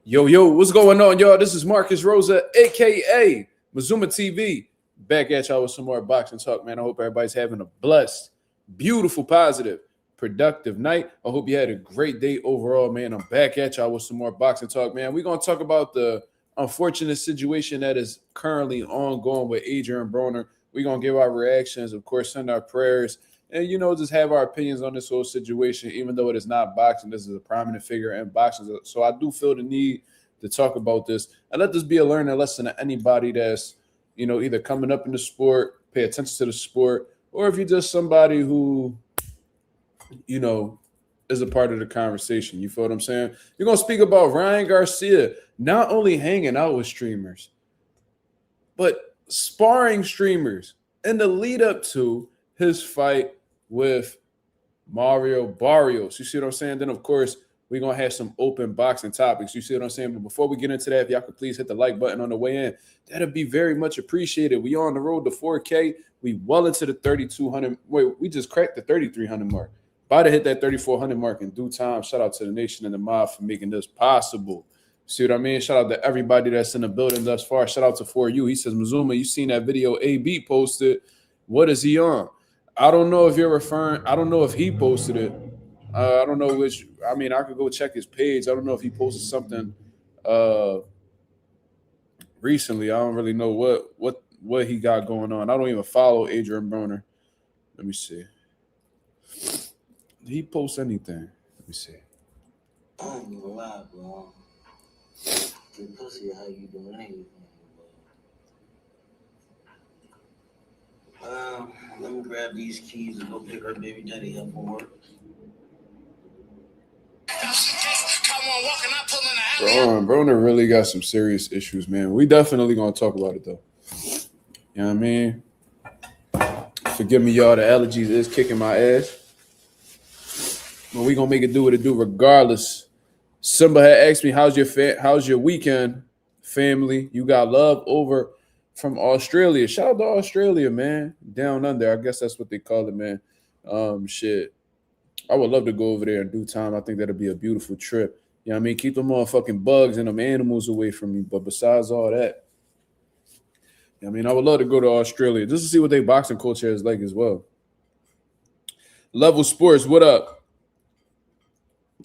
Yo, what's going on, y'all? This is Marcus Rosa, aka Mazuma TV, back at y'all with some more boxing talk, man. I hope everybody's having a blessed, beautiful, positive, productive night. I hope you had a great day overall, man. I'm back at y'all with some more boxing talk, man. We're gonna talk about the unfortunate situation that is currently ongoing with Adrien Broner. We're gonna give our reactions, of course, send our prayers, and just have our opinions on this whole situation. Even though it is not boxing, this is a prominent figure in boxing, so I do feel the need to talk about this and let this be a learning lesson to anybody that's either coming up in the sport, pay attention to the sport, or if you're just somebody who is a part of the conversation. You feel what I'm saying? You're gonna speak about Ryan Garcia not only hanging out with streamers, but sparring streamers in the lead up to his fight with Mario Barrios. You see what I'm saying? Then, of course, we're going to have some open boxing topics. You see what I'm saying? But before we get into that, if y'all could please hit the like button on the way in, that'd be very much appreciated. We on the road to 4K. We well into the 3,200. Wait, we just cracked the 3,300 mark. About to hit that 3,400 mark in due time. Shout out to the nation and the mob for making this possible. See what I mean? Shout out to everybody that's in the building thus far. Shout out to For You. He says, Mazuma, you seen that video AB posted. What is he on? I don't know if you're referring. I don't know if he posted it. I don't know which. I mean, I could go check his page. I don't know if he posted something recently. I don't really know what he got going on. I don't even follow Adrien Broner. Let me see. Did he post anything? Let me see. I ain't gonna lie, bro. The pussy, how you doing? Anything, let me grab these keys and go pick her baby daddy up from work. Broner really got some serious issues, man. We definitely gonna talk about it though. You know what I mean? Forgive me, y'all. The allergies is kicking my ass, but we gonna make it do what it do regardless. Simba had asked me, "How's your weekend, family? You got love over from Australia? Shout out to Australia, man. Down under, I guess that's what they call it, man. Shit, I would love to go over there in due time. I think that'd be a beautiful trip. You know what I mean? Keep them motherfucking bugs and them animals away from me. But besides all that, I mean, I would love to go to Australia just to see what their boxing culture is like as well. Level Sports, what up?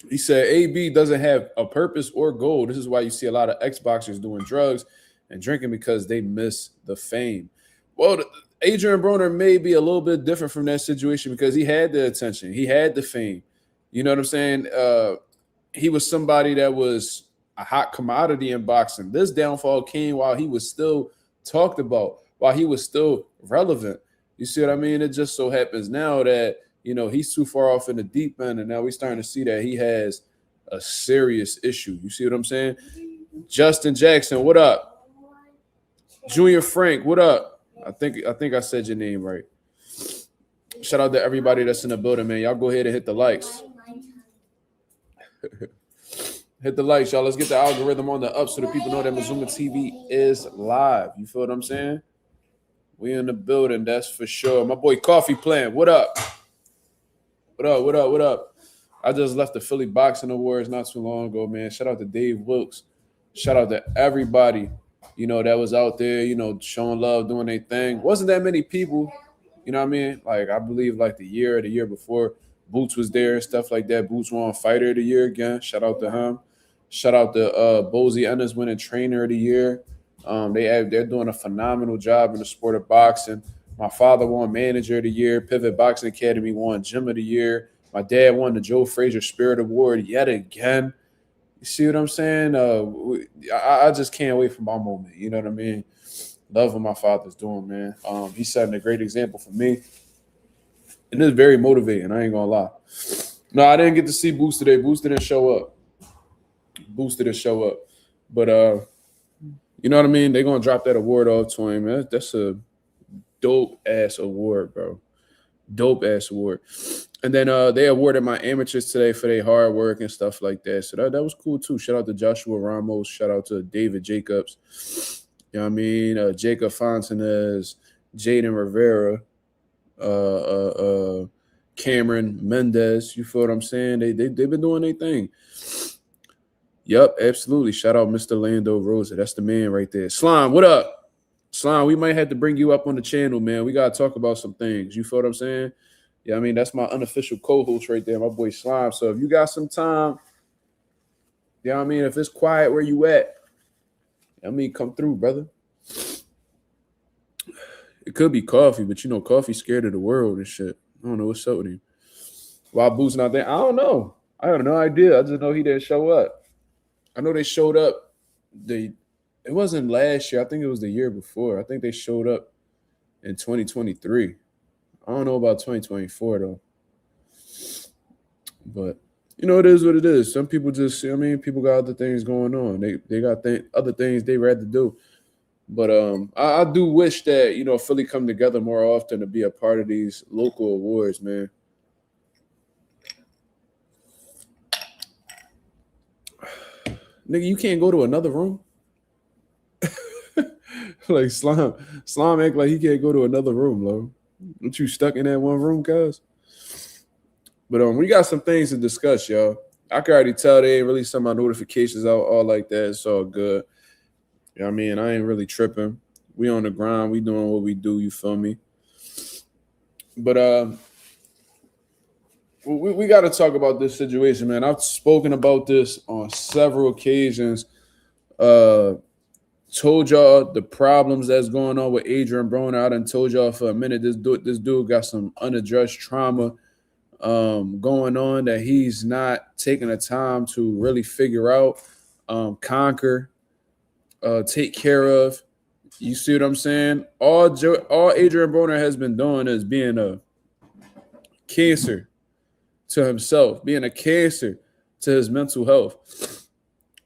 He said AB doesn't have a purpose or goal. This is why you see a lot of ex-boxers doing drugs and drinking because they miss the fame. Well, Adrien Broner may be a little bit different from that situation because he had the attention. He had the fame. You know what I'm saying? He was somebody that was a hot commodity in boxing. This downfall came while he was still talked about, while he was still relevant. You see what I mean? It just so happens now that, he's too far off in the deep end, and now we're starting to see that he has a serious issue. You see what I'm saying? Justin Jackson, what up? Junior Frank, what up? I think I said your name right. Shout out to everybody that's in the building, man. Y'all go ahead and hit the likes. Hit the likes, y'all. Let's get the algorithm on the up so the people know that Mazuma TV is live. You feel what I'm saying? We in the building, that's for sure. My boy Coffee Plant, what up? What up? I just left the Philly Boxing Awards not too long ago, man. Shout out to Dave Wilkes. Shout out to everybody, that was out there, showing love, doing their thing. Wasn't that many people, you know what I mean? Like, I believe like the year before, Boots was there and stuff like that. Boots won Fighter of the Year again. Shout out to him. Shout out to Bozy Ennis winning Trainer of the Year. They're doing a phenomenal job in the sport of boxing. My father won Manager of the Year. Pivot Boxing Academy won Gym of the Year. My dad won the Joe Frazier Spirit Award yet again. You see what I'm saying? I just can't wait for my moment. You know what I mean? Love what my father's doing, man. He's setting a great example for me. And it's very motivating. I ain't going to lie. No, I didn't get to see Boost today. Boost didn't show up. But, you know what I mean? They're going to drop that award off to him, man. That's a dope-ass award, bro. Dope-ass award. And then they awarded my amateurs today for their hard work and stuff like that. So that was cool, too. Shout out to Joshua Ramos. Shout out to David Jacobs. You know what I mean? Jacob Fontanez, Jaden Rivera, Cameron Mendez. You feel what I'm saying? They've been doing their thing. Yep, absolutely. Shout out Mr. Lando Rosa. That's the man right there. Slime, what up? Slime, we might have to bring you up on the channel, man. We gotta talk about some things. You feel what I'm saying? Yeah, I mean, that's my unofficial co-host right there, my boy Slime. So if you got some time, you know what I mean? If it's quiet where you at, I mean, come through, brother. It could be coffee, but you know, coffee's scared of the world and shit. I don't know what's up with him. Why Boo's not there? I don't know. I have no idea. I just know he didn't show up. I know they showed up. It wasn't last year. I think it was the year before. I think they showed up in 2023. I don't know about 2024 though. But you know, it is what it is. Some people just, I mean, people got other things going on. They got other things they rather do. But I do wish that, you know, Philly come together more often to be a part of these local awards, man. Nigga, you can't go to another room? Like Slime act like he can't go to another room, bro. Aren't you stuck in that one room, cuz? But we got some things to discuss, y'all. I can already tell they ain't really send my notifications out all like that. It's all good. You know what I mean? I ain't really tripping. We on the grind. We doing what we do. You feel me? But we got to talk about this situation, man. I've spoken about this on several occasions. Told y'all the problems that's going on with Adrien Broner. I done told y'all for a minute this dude got some unaddressed trauma going on that he's not taking the time to really figure out, conquer, take care of. You see what I'm saying? All Adrien Broner has been doing is being a cancer to himself, being a cancer to his mental health.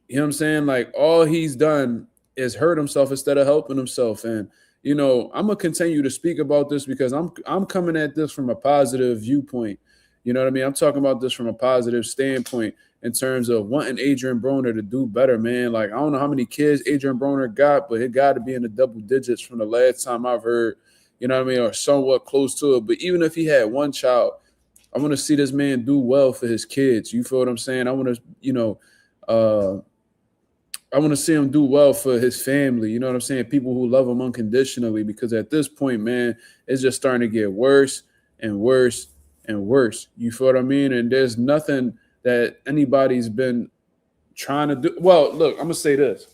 You know what I'm saying? Like, all he's done is hurt himself instead of helping himself. And, you know, I'm going to continue to speak about this because I'm coming at this from a positive viewpoint. You know what I mean? I'm talking about this from a positive standpoint in terms of wanting Adrien Broner to do better, man. Like, I don't know how many kids Adrien Broner got, but it got to be in the double digits from the last time I've heard, you know what I mean, or somewhat close to it. But even if he had one child, I want to see this man do well for his kids. You feel what I'm saying? I want to, you know, I want to see him do well for his family. You know what I'm saying? People who love him unconditionally, because at this point, man, it's just starting to get worse and worse and worse. You feel what I mean? And there's nothing that anybody's been trying to do. Well, look, I'm going to say this.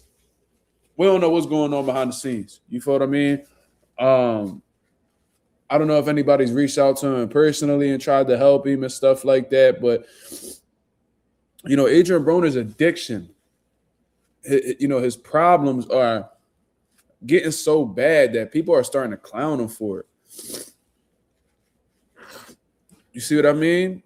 We don't know what's going on behind the scenes. You feel what I mean? I don't know if anybody's reached out to him personally and tried to help him and stuff like that. But, you know, Adrien Broner's addiction, you know, his problems are getting so bad that people are starting to clown him for it. You see what I mean?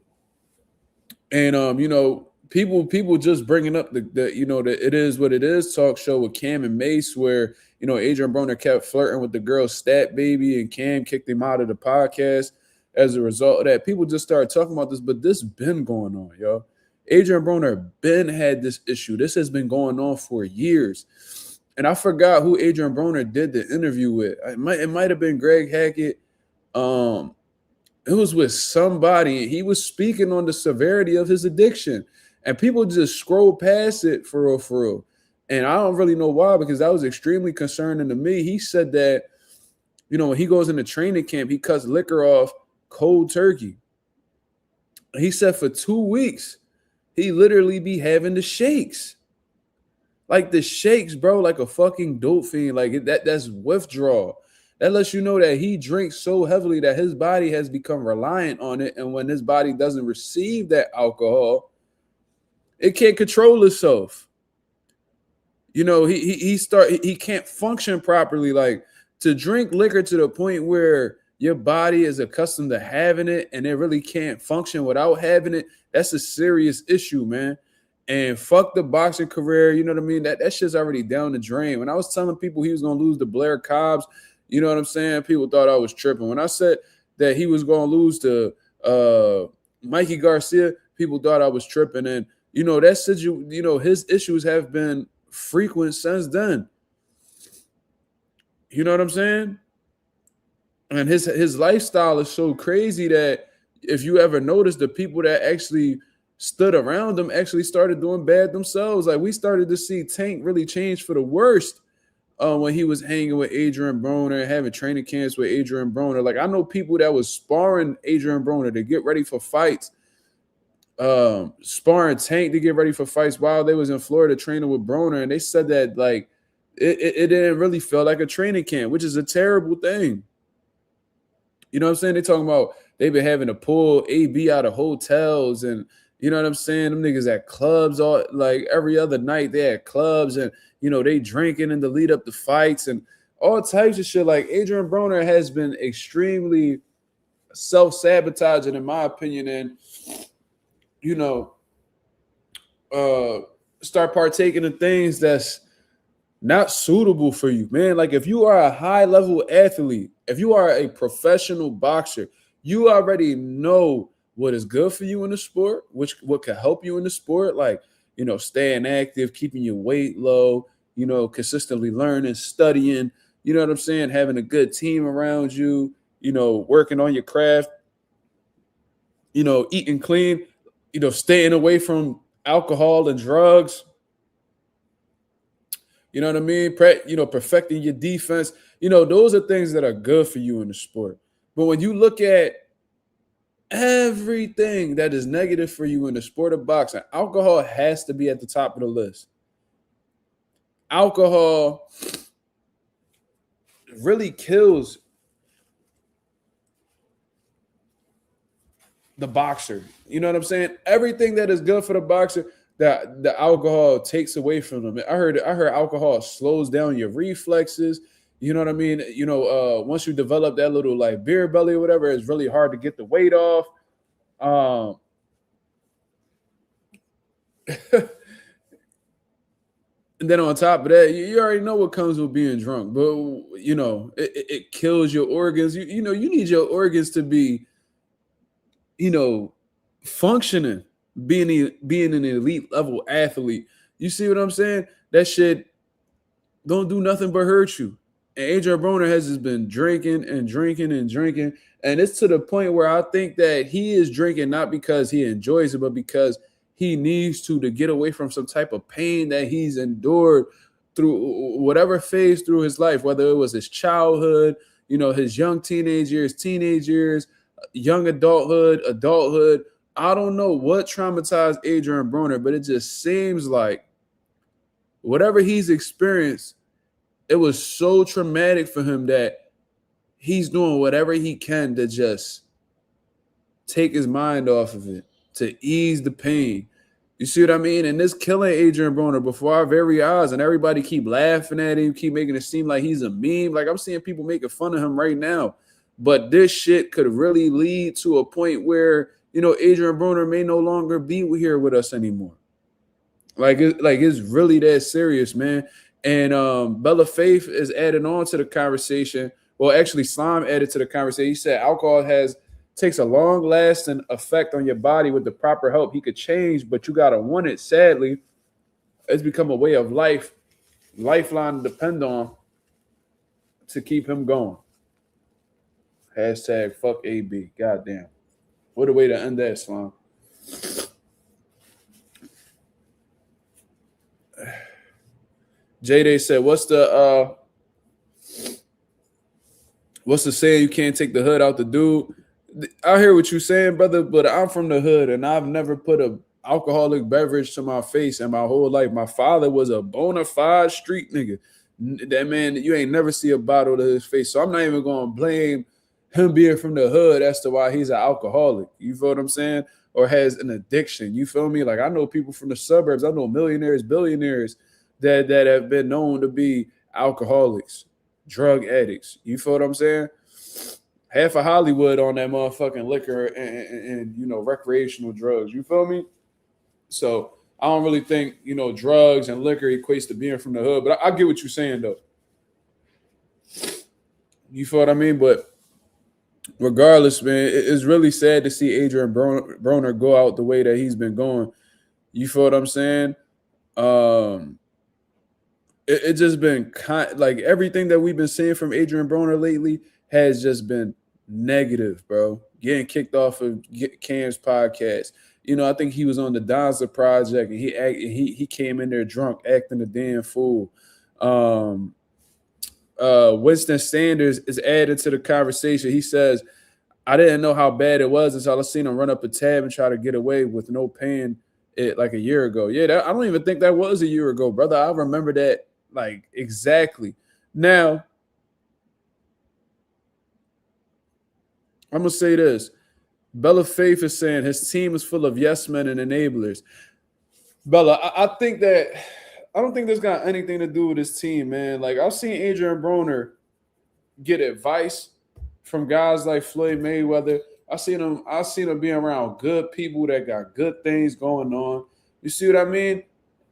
And you know, people just bringing up the you know, the It Is What It Is talk show with Cam and Mace, where, you know, Adrien Broner kept flirting with the girl Stat Baby, and Cam kicked him out of the podcast as a result of that. People just started talking about this, but this been going on, yo. Adrien Broner been had this issue. This has been going on for years. And I forgot who Adrien Broner did the interview with. It might have been Greg Hackett. It was with somebody. He was speaking on the severity of his addiction. And people just scroll past it for real, for real. And I don't really know why, because that was extremely concerning to me. He said that, you know, when he goes into training camp, he cuts liquor off cold turkey. He said for 2 weeks, he literally be having the shakes. Like the shakes, bro, like a fucking dope fiend. Like that's withdrawal. That lets you know that he drinks so heavily that his body has become reliant on it. And when his body doesn't receive that alcohol, it can't control itself. You know, he can't function properly. Like, to drink liquor to the point where your body is accustomed to having it and it really can't function without having it, that's a serious issue, man. And fuck the boxing career, you know what I mean? That shit's already down the drain. When I was telling people he was going to lose to Blair Cobbs, you know what I'm saying? People thought I was tripping. When I said that he was going to lose to Mikey Garcia, people thought I was tripping. And, you know, his issues have been frequent since then. You know what I'm saying? And his lifestyle is so crazy that if you ever notice, the people that actually stood around him actually started doing bad themselves. Like we started to see Tank really change for the worst when he was hanging with Adrien Broner and having training camps with Adrien Broner. Like I know people that was sparring Adrien Broner to get ready for fights, sparring Tank to get ready for fights while they was in Florida training with Broner, and they said that like it didn't really feel like a training camp, which is a terrible thing. You know what I'm saying? They talking about they've been having to pull AB out of hotels, and you know what I'm saying? Them niggas at clubs all like every other night. They at clubs, and you know they drinking in the lead up to fights and all types of shit. Like Adrien Broner has been extremely self-sabotaging, in my opinion, and you know, start partaking in things that's not suitable for you, man. Like if you are a high-level athlete, if you are a professional boxer, you already know what is good for you in the sport, what can help you in the sport, like, you know, staying active, keeping your weight low, you know, consistently learning, studying, you know what I'm saying, having a good team around you, you know, working on your craft, you know, eating clean, you know, staying away from alcohol and drugs. You know what I mean? You know, perfecting your defense. You know, those are things that are good for you in the sport. But when you look at everything that is negative for you in the sport of boxing, alcohol has to be at the top of the list. Alcohol really kills the boxer. You know what I'm saying? Everything that is good for the boxer, that the alcohol takes away from them. I heard alcohol slows down your reflexes. You know what I mean? You know, once you develop that little like beer belly or whatever, it's really hard to get the weight off. And then on top of that, you already know what comes with being drunk. But you know, it kills your organs. You know, you need your organs to be, you know, functioning, being an elite level athlete. You see what I'm saying? That shit don't do nothing but hurt you. And Adrien Broner has just been drinking and drinking and drinking. And it's to the point where I think that he is drinking not because he enjoys it, but because he needs to get away from some type of pain that he's endured through whatever phase through his life, whether it was his childhood, you know, his young teenage years, young adulthood. I don't know what traumatized Adrien Broner, but it just seems like whatever he's experienced, it was so traumatic for him that he's doing whatever he can to just take his mind off of it, to ease the pain. You see what I mean? And this killing Adrien Broner before our very eyes, and everybody keep laughing at him, keep making it seem like he's a meme. Like I'm seeing people making fun of him right now. But this shit could really lead to a point where, you know, Adrien Broner may no longer be here with us anymore. Like it's really that serious, man. And Bella Faith is adding on to the conversation. Well, actually, Slime added to the conversation. He said alcohol takes a long-lasting effect on your body. With the proper help, he could change, but you gotta want it. Sadly, it's become a way of life, lifeline to depend on to keep him going. Hashtag fuck AB. Goddamn. What a way to end that, Slime. J-Day said, what's the saying? You can't take the hood out the dude. I hear what you're saying, brother, but I'm from the hood and I've never put a alcoholic beverage to my face in my whole life. My father was a bona fide street nigga. That man, you ain't never see a bottle to his face. So I'm not even going to blame him being from the hood as to why he's an alcoholic. You feel what I'm saying? Or has an addiction. You feel me? Like I know people from the suburbs. I know millionaires, billionaires that have been known to be alcoholics, drug addicts. You feel what I'm saying? Half of Hollywood on that motherfucking liquor and you know, recreational drugs. You feel me? So I don't really think, you know, drugs and liquor equates to being from the hood. But I get what you're saying, though. You feel what I mean? But regardless, man, it's really sad to see Adrien Broner go out the way that he's been going. You feel what I'm saying? It just been like everything that we've been seeing from Adrien Broner lately has just been negative, bro. Getting kicked off of Cam's podcast, I think he was on the Donza project, and he came in there drunk, acting a damn fool. Winston Sanders is added to the conversation. He says, I didn't know how bad it was until I seen him run up a tab and try to get away with no paying it like a year ago. Yeah, I don't even think that was a year ago, brother. I remember that like exactly. Now, I'm going to say this. Bella Faith is saying his team is full of yes men and enablers. Bella, I think that I don't think this got anything to do with his team, man. Like, I've seen Adrien Broner get advice from guys like Floyd Mayweather. I've seen him being around good people that got good things going on. You see what I mean?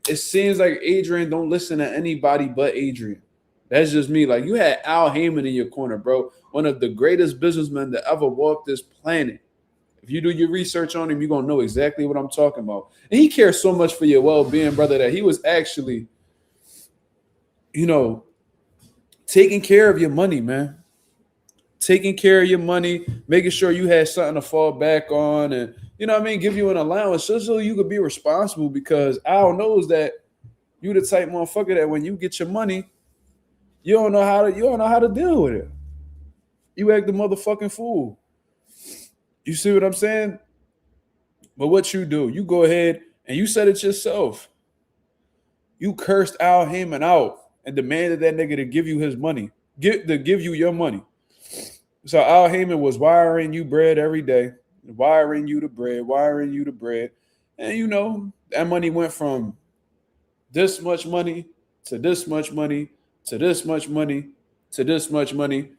It seems like Adrien don't listen to anybody but Adrien. That's just me. Like, you had Al Heyman in your corner, bro. One of the greatest businessmen that ever walked this planet. If you do your research on him, you're going to know exactly what I'm talking about. And he cares so much for your well-being, brother, that he was actually, taking care of your money, man. Taking care of your money, making sure you had something to fall back on, and give you an allowance just so you could be responsible, because Al knows that you the type motherfucker that when you get your money, you don't know how to deal with it. You act the motherfucking fool. You see what I'm saying? But what you do, you go ahead and you said it yourself. You cursed Al Heyman out and demanded that nigga to give you his money, give you your money. So Al Heyman was wiring you bread every day, wiring you the bread. And that money went from this much money to this much money to this much money to this much money.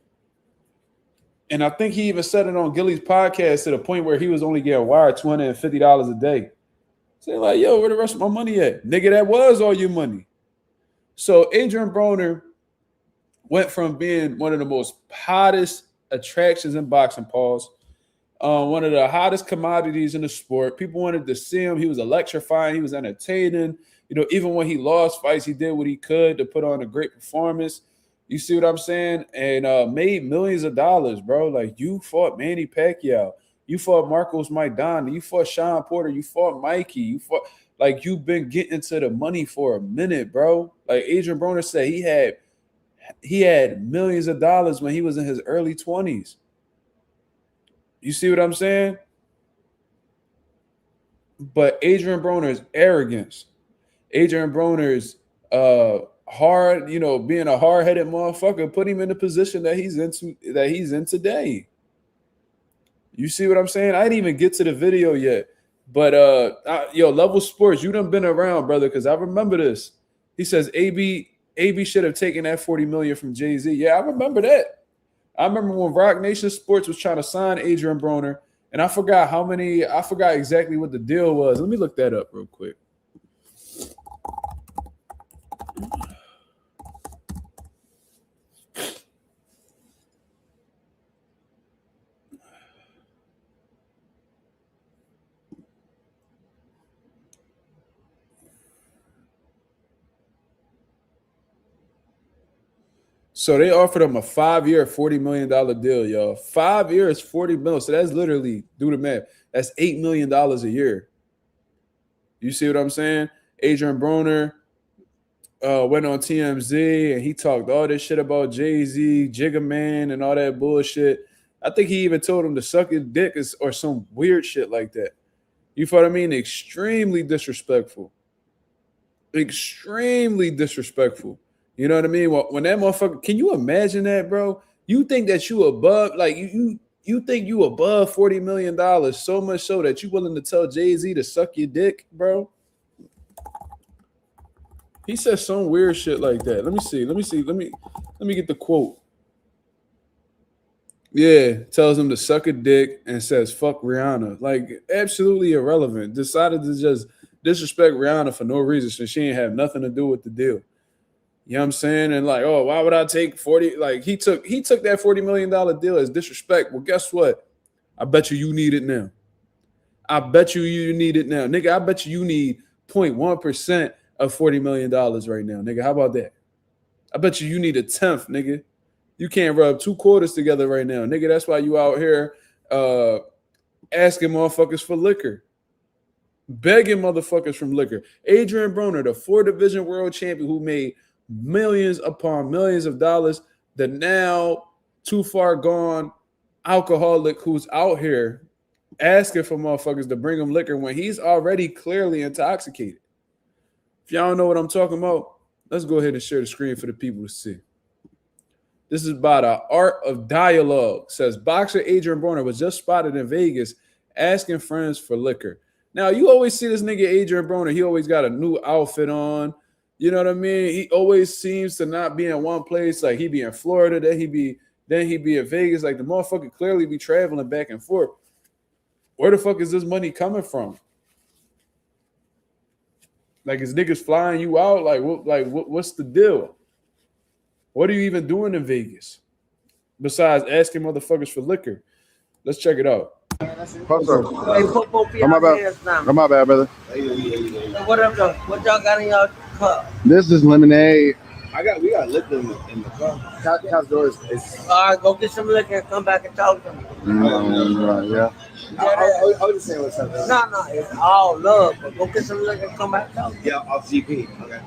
And I think he even said it on Gilly's podcast to the point where he was only getting wired $250 a day. So like, yo, where the rest of my money at? Nigga, that was all your money. So Adrien Broner went from being one of the most hottest attractions in boxing, pause, one of the hottest commodities in the sport. People wanted to see him. He was electrifying. He was entertaining. Even when he lost fights, he did what he could to put on a great performance. You see what I'm saying? And made millions of dollars, bro. Like, you fought Manny Pacquiao. You fought Marcos Maidana. You fought Sean Porter. You fought Mikey. You've been getting to the money for a minute, bro. Like Adrien Broner said, he had millions of dollars when he was in his early 20s. You see what I'm saying? But Adrien Broner's arrogance, Adrien Broner's hard, being a hard-headed motherfucker, put him in the position that he's in today. You see what I'm saying? I didn't even get to the video yet. But Level Sports, you done been around, brother, because I remember this. He says AB should have taken that $40 million from Jay-Z. Yeah, I remember that. I remember when Rock Nation Sports was trying to sign Adrien Broner, and I forgot exactly what the deal was. Let me look that up real quick. So they offered him a 5-year, $40 million deal, y'all. 5 years, $40 million. So that's literally, do the math, that's $8 million a year. You see what I'm saying? Adrien Broner went on TMZ and he talked all this shit about Jay-Z, Jigga Man, and all that bullshit. I think he even told him to suck his dick or some weird shit like that. You feel what I mean? Extremely disrespectful. Extremely disrespectful. You know what I mean? When that motherfucker, can you imagine that, bro? You think that you above, like you think you above $40 million, so much so that you willing to tell Jay-Z to suck your dick, bro? He said some weird shit like that. Let me see. Let me get the quote. Yeah, tells him to suck a dick and says fuck Rihanna. Like, absolutely irrelevant. Decided to just disrespect Rihanna for no reason, so she ain't have nothing to do with the deal. You know what I'm saying? And like, oh, why would I take 40? Like, he took that $40 million deal as disrespect. Well, guess what? I bet you need it now. I bet you need it now. Nigga, I bet you need 0.1% of $40 million right now. Nigga, how about that? I bet you need a tenth, nigga. You can't rub 2 quarters together right now. Nigga, that's why you out here asking motherfuckers for liquor. begging motherfuckers from liquor. Adrien Broner, the 4-division world champion who made millions upon millions of dollars, the now too far gone alcoholic who's out here asking for motherfuckers to bring him liquor when he's already clearly intoxicated. If y'all don't know what I'm talking about, let's go ahead and share the screen for the people to see. This is by the Art of Dialogue. It says boxer Adrien Broner was just spotted in Vegas asking friends for liquor. Now, you always see this nigga Adrien Broner. He always got a new outfit on. You know what I mean? He always seems to not be in one place. Like he be in Florida, then he be in Vegas. Like the motherfucker clearly be traveling back and forth. Where the fuck is this money coming from? Like is niggas flying you out? What's the deal? What are you even doing in Vegas besides asking motherfuckers for liquor? Let's check it out. What's up? Hey, put both of y'all hands down. My bad, brother. What up, though? What y'all got in y'all cup? This is lemonade. We got liquor in the car. House doors. All right, go get some liquor and come back and talk to me. Yeah. I was just saying what's up. No, it's all love, but go get some liquor and come back and talk to me. Yeah, off GP. Okay.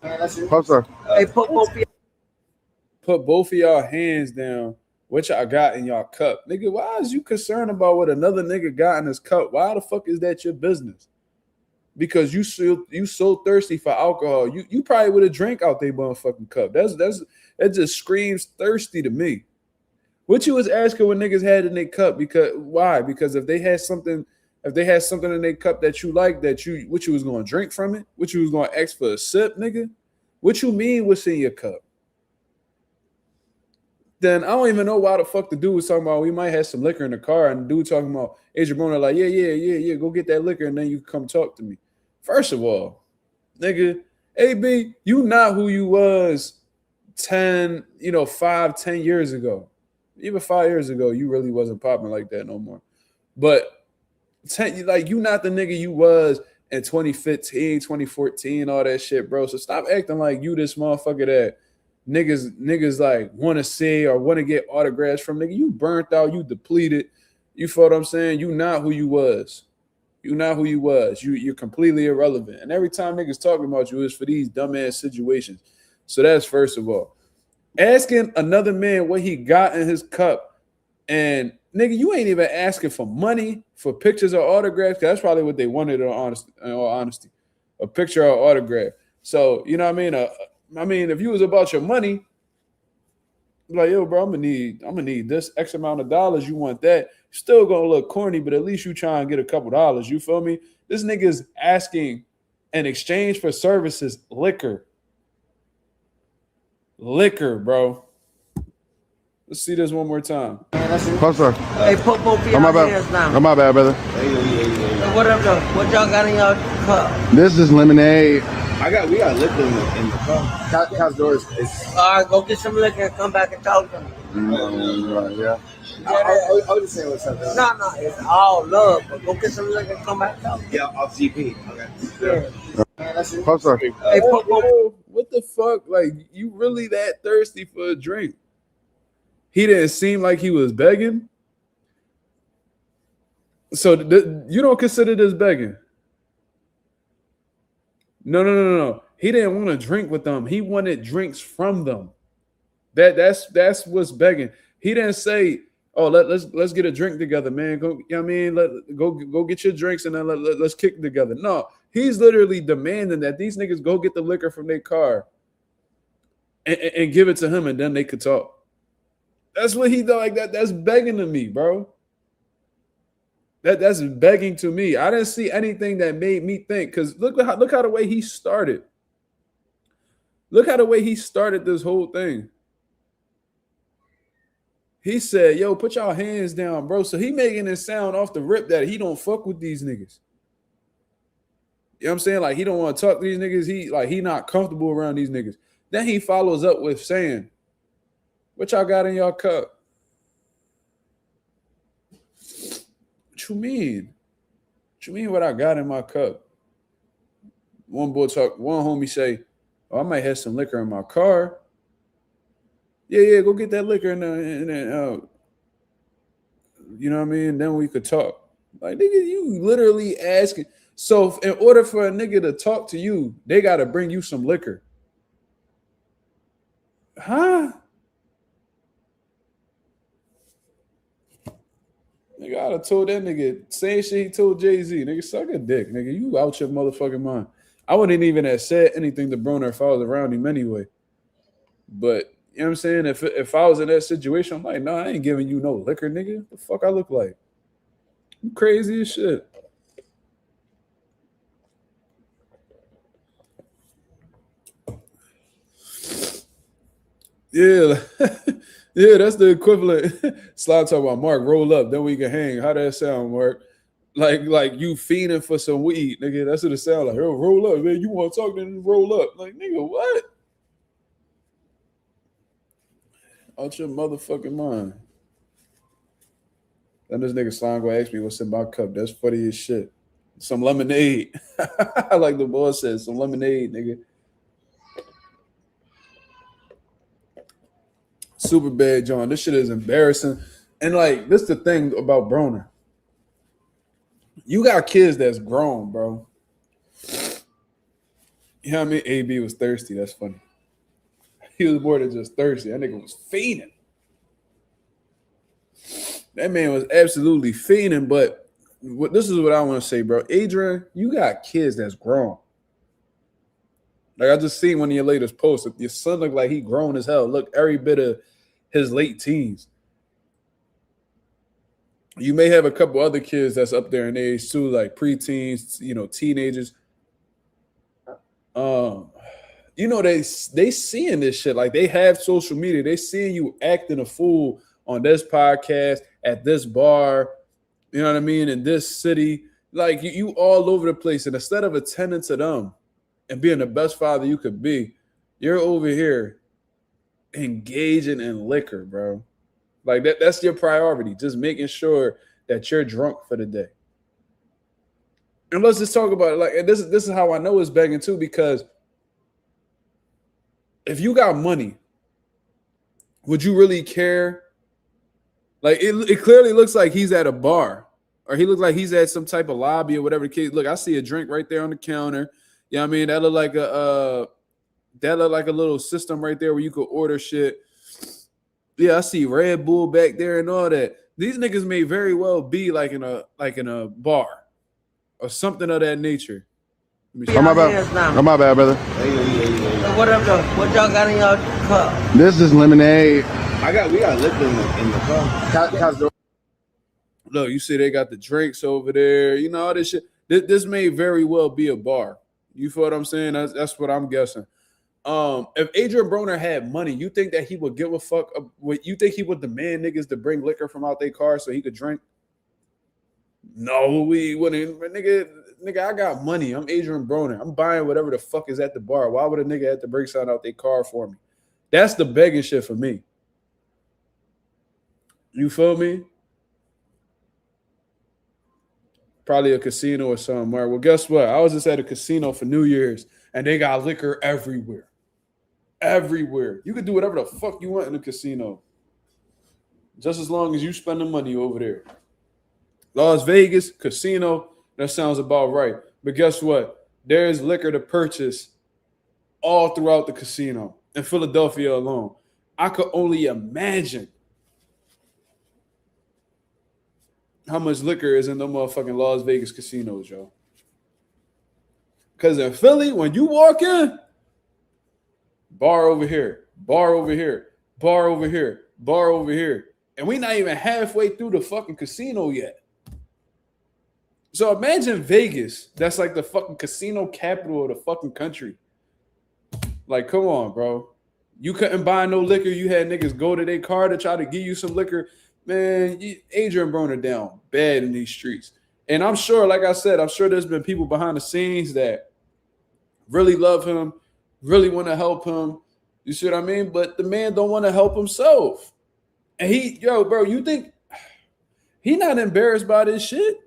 Yeah. What's up? Hey, put both of y'all hands down. What y'all got in y'all cup? Nigga, why is you concerned about what another nigga got in his cup? Why the fuck is that your business? Because you so thirsty for alcohol. You probably would have drank out their motherfucking cup. That just screams thirsty to me. What you was asking what niggas had in their cup? Why? Because if they had something in their cup that you like, what you was gonna drink from it? What you was gonna ask for a sip, nigga? What you mean what's in your cup? Then I don't even know why the fuck the dude was talking about we might have some liquor in the car, and the dude talking about Adrien Broner like, yeah, go get that liquor and then you come talk to me. First of all, nigga, AB, you not who you was 10 years ago. Even 5 years ago, you really wasn't popping like that no more. But you not the nigga you was in 2015, 2014, all that shit, bro. So stop acting like you this motherfucker that niggas like want to see or want to get autographs from. Nigga, you burnt out, you depleted. You feel what I'm saying? You not who you was. You not who you was. You're completely irrelevant. And every time niggas talking about you is for these dumbass situations. So that's first of all. Asking another man what he got in his cup, and nigga, you ain't even asking for money, for pictures or autographs. That's probably what they wanted in all honesty. A picture or autograph. So, you know what I mean? If you was about your money, like, yo, bro, I'm gonna need this X amount of dollars. You want that? Still gonna look corny, but at least you try and get a couple dollars. You feel me? This nigga's asking in exchange for services liquor. Liquor, bro. Let's see this one more time. What's up? Hey, put both of y'all hands down. My bad, brother. What up, though? What y'all got in y'all cup? This is lemonade. We got liquor in the car. House doors. All right, go get some liquor and come back and talk to me. Yeah. I was just saying what's up. No, it's all love, but go get some liquor and come back and talk to me. Yeah, off GP. Okay. Yeah. What's up? Hey, put both. What the fuck? Like, you really that thirsty for a drink? He didn't seem like he was begging. So you don't consider this begging? No. He didn't want to drink with them. He wanted drinks from them. That's what's begging. He didn't say, "Oh, let's get a drink together, man." Go, you know what I mean? Go get your drinks and then let's kick together. No, he's literally demanding that these niggas go get the liquor from their car and give it to him, and then they could talk. That's what he done like that. That's begging to me, bro. That's begging to me. I didn't see anything that made me think, because look how the way he started. Look how the way he started this whole thing. He said, yo, put y'all hands down, bro. So he making it sound off the rip that he don't fuck with these niggas. You know what I'm saying? Like, he don't want to talk to these niggas. He not comfortable around these niggas. Then he follows up with saying, what y'all got in y'all cup? What you mean? What you mean what I got in my cup? One homie say, oh, I might have some liquor in my car. Yeah, go get that liquor and then you know what I mean? Then we could talk. Like, nigga, you literally asking. So in order for a nigga to talk to you, they got to bring you some liquor. Huh? Nigga, I'd have told that nigga same shit he told Jay-Z. Nigga, suck a dick. Nigga, you out your motherfucking mind. I wouldn't even have said anything to Broner if I was around him anyway. But, you know what I'm saying? If I was in that situation, I'm like, nah, I ain't giving you no liquor, nigga. What the fuck I look like? You crazy as shit. Yeah. Yeah, that's the equivalent. Slide talk about Mark, roll up, then we can hang. How that sound, Mark? Like you fiending for some weed, nigga. That's what it sound like. Oh, roll up, man. You want to talk, then roll up. Like, nigga, what? Out your motherfucking mind. Then this nigga Slime gonna ask me what's in my cup. That's funny as shit. Some lemonade. Like the boss said, some lemonade, nigga. Super bad, John. This shit is embarrassing. And like, this the thing about Broner. You got kids that's grown, bro. You know what I mean? AB was thirsty. That's funny. He was more than just thirsty. That nigga was fiending. That man was absolutely fiending. But this is what I want to say, bro. Adrien, you got kids that's grown. Like, I just seen one of your latest posts. Your son looked like he grown as hell. Look, every bit of his late teens. You may have a couple other kids that's up there in age too, like preteens, you know, teenagers. You know, they seeing this shit. Like, they have social media. They seeing you acting a fool on this podcast, at this bar, you know what I mean, in this city. Like, you all over the place. And instead of attending to them and being the best father you could be, you're over here engaging in liquor, bro. Like, that's your priority, just making sure that you're drunk for the day. And let's just talk about it. Like, and this is how I know it's begging too, because if you got money, would you really care? Like, it clearly looks like he's at a bar, or he looks like he's at some type of lobby or whatever the case. Look, I see a drink right there on the counter. You know what I mean? That look like a little system right there where you could order shit. Yeah, I see Red Bull back there and all that. These niggas may very well be like in a bar or something of that nature. Oh, my bad. Oh, my bad, brother. So what up, though? What y'all got in y'all cup? This is lemonade. We got liquor in the car. Look, you see they got the drinks over there. You know, all this shit. This may very well be a bar. You feel what I'm saying? That's what I'm guessing. If Adrien Broner had money, you think that he would give a fuck? You think he would demand niggas to bring liquor from out their car so he could drink? No, we wouldn't. Nigga, I got money. I'm Adrien Broner. I'm buying whatever the fuck is at the bar. Why would a nigga have to bring something out their car for me? That's the begging shit for me. You feel me? Probably a casino or something. Well, guess what? I was just at a casino for New Year's, and they got liquor everywhere. Everywhere. You can do whatever the fuck you want in a casino, just as long as you spend the money over there. Las Vegas, casino, that sounds about right. But guess what? There is liquor to purchase all throughout the casino. In Philadelphia alone. I could only imagine how much liquor is in the motherfucking Las Vegas casinos, yo. Because in Philly, when you walk in, bar over here, bar over here, bar over here, bar over here. And we not even halfway through the fucking casino yet. So imagine Vegas. That's like the fucking casino capital of the fucking country. Like, come on, bro. You couldn't buy no liquor. You had niggas go to their car to try to give you some liquor. Man, Adrien Broner down bad in these streets. And I'm sure, like I said, I'm sure there's been people behind the scenes that really love him, really want to help him. You see what I mean? But the man don't want to help himself. And bro, you think he not embarrassed by this shit?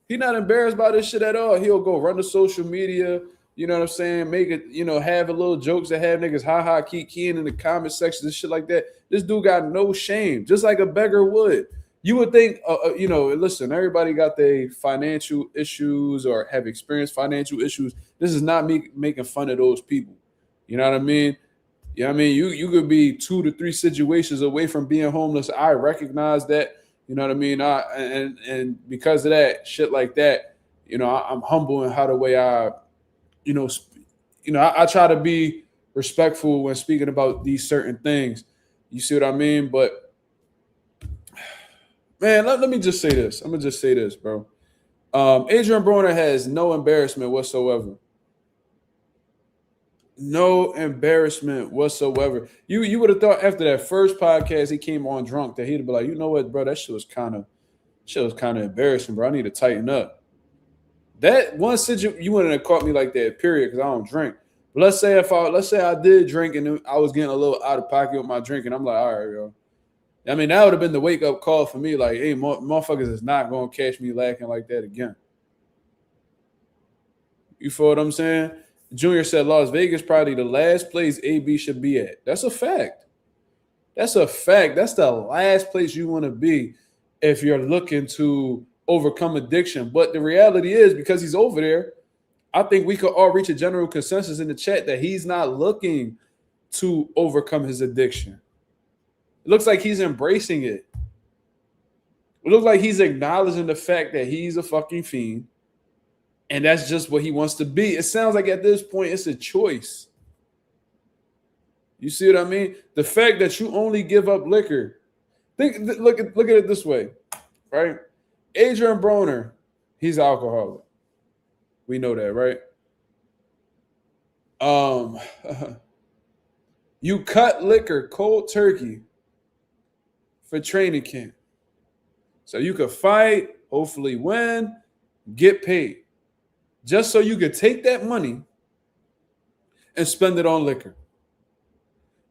He not embarrassed by this shit at all. He'll go run to social media, you know what I'm saying? Make it, have a little jokes that have niggas keep keying in the comment section and shit like that. This dude got no shame, just like a beggar would. You would think, listen, everybody got their financial issues or have experienced financial issues. This is not me making fun of those people. You know what I mean? You know what I mean? You could be 2 to 3 situations away from being homeless. I recognize that. You know what I mean? And because of that, shit like that, I'm humble in how the way I, I try to be respectful when speaking about these certain things. You see what I mean? But man, let me just say this. I'm gonna just say this, bro. Adrien Broner has no embarrassment whatsoever. No embarrassment whatsoever. You would have thought after that first podcast he came on drunk that he'd be like, you know what, bro, that shit was kind of embarrassing, bro. I need to tighten up. That one situation you wouldn't have caught me like that, period, because I don't drink. But let's say I did drink and I was getting a little out of pocket with my drink, and I'm like, all right, yo. I mean, that would have been the wake up call for me. Like, hey, motherfuckers is not gonna catch me lacking like that again. You feel what I'm saying? Junior said Las Vegas probably the last place AB should be at. That's a fact. That's a fact. That's the last place you want to be if you're looking to overcome addiction. But the reality is, because he's over there, I think we could all reach a general consensus in the chat that he's not looking to overcome his addiction. It looks like he's embracing it. It looks like he's acknowledging the fact that he's a fucking fiend. And that's just what he wants to be. It sounds like at this point, it's a choice. You see what I mean? The fact that you only give up liquor. Look at it this way, right? Adrien Broner, he's alcoholic. We know that, right? You cut liquor cold turkey for training camp. So you could fight, hopefully win, get paid. Just so you could take that money and spend it on liquor.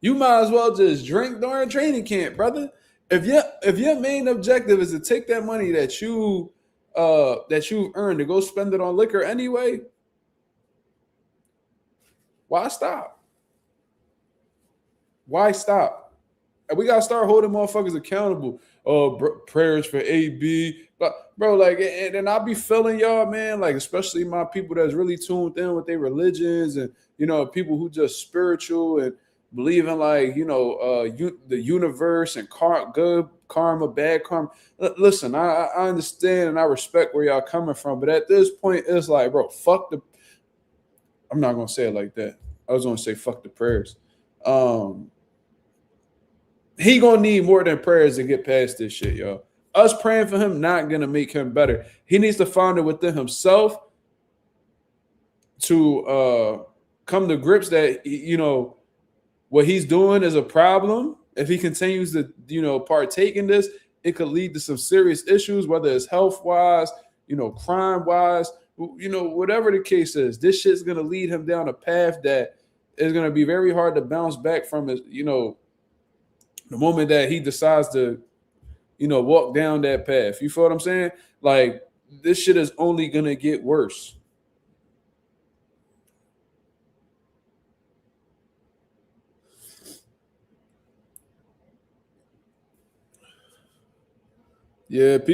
You might as well just drink during training camp, brother. If your main objective is to take that money that you've earned to go spend it on liquor anyway, why stop? Why stop? And we gotta start holding motherfuckers accountable. Prayers for AB. Bro, like, and I'll be feeling y'all, man, like, especially my people that's really tuned in with their religions and, people who just spiritual and believe in, like, the universe and good karma, bad karma. Listen, I understand and I respect where y'all coming from, but at this point, it's like, bro, I'm not going to say it like that. I was going to say fuck the prayers. He going to need more than prayers to get past this shit, y'all. Us praying for him not going to make him better. He needs to find it within himself to come to grips that, what he's doing is a problem. If he continues to, partake in this, it could lead to some serious issues, whether it's health-wise, crime-wise, whatever the case is. This shit's going to lead him down a path that is going to be very hard to bounce back from his, the moment that he decides to, walk down that path. You feel what I'm saying? Like, this shit is only going to get worse. Yeah, the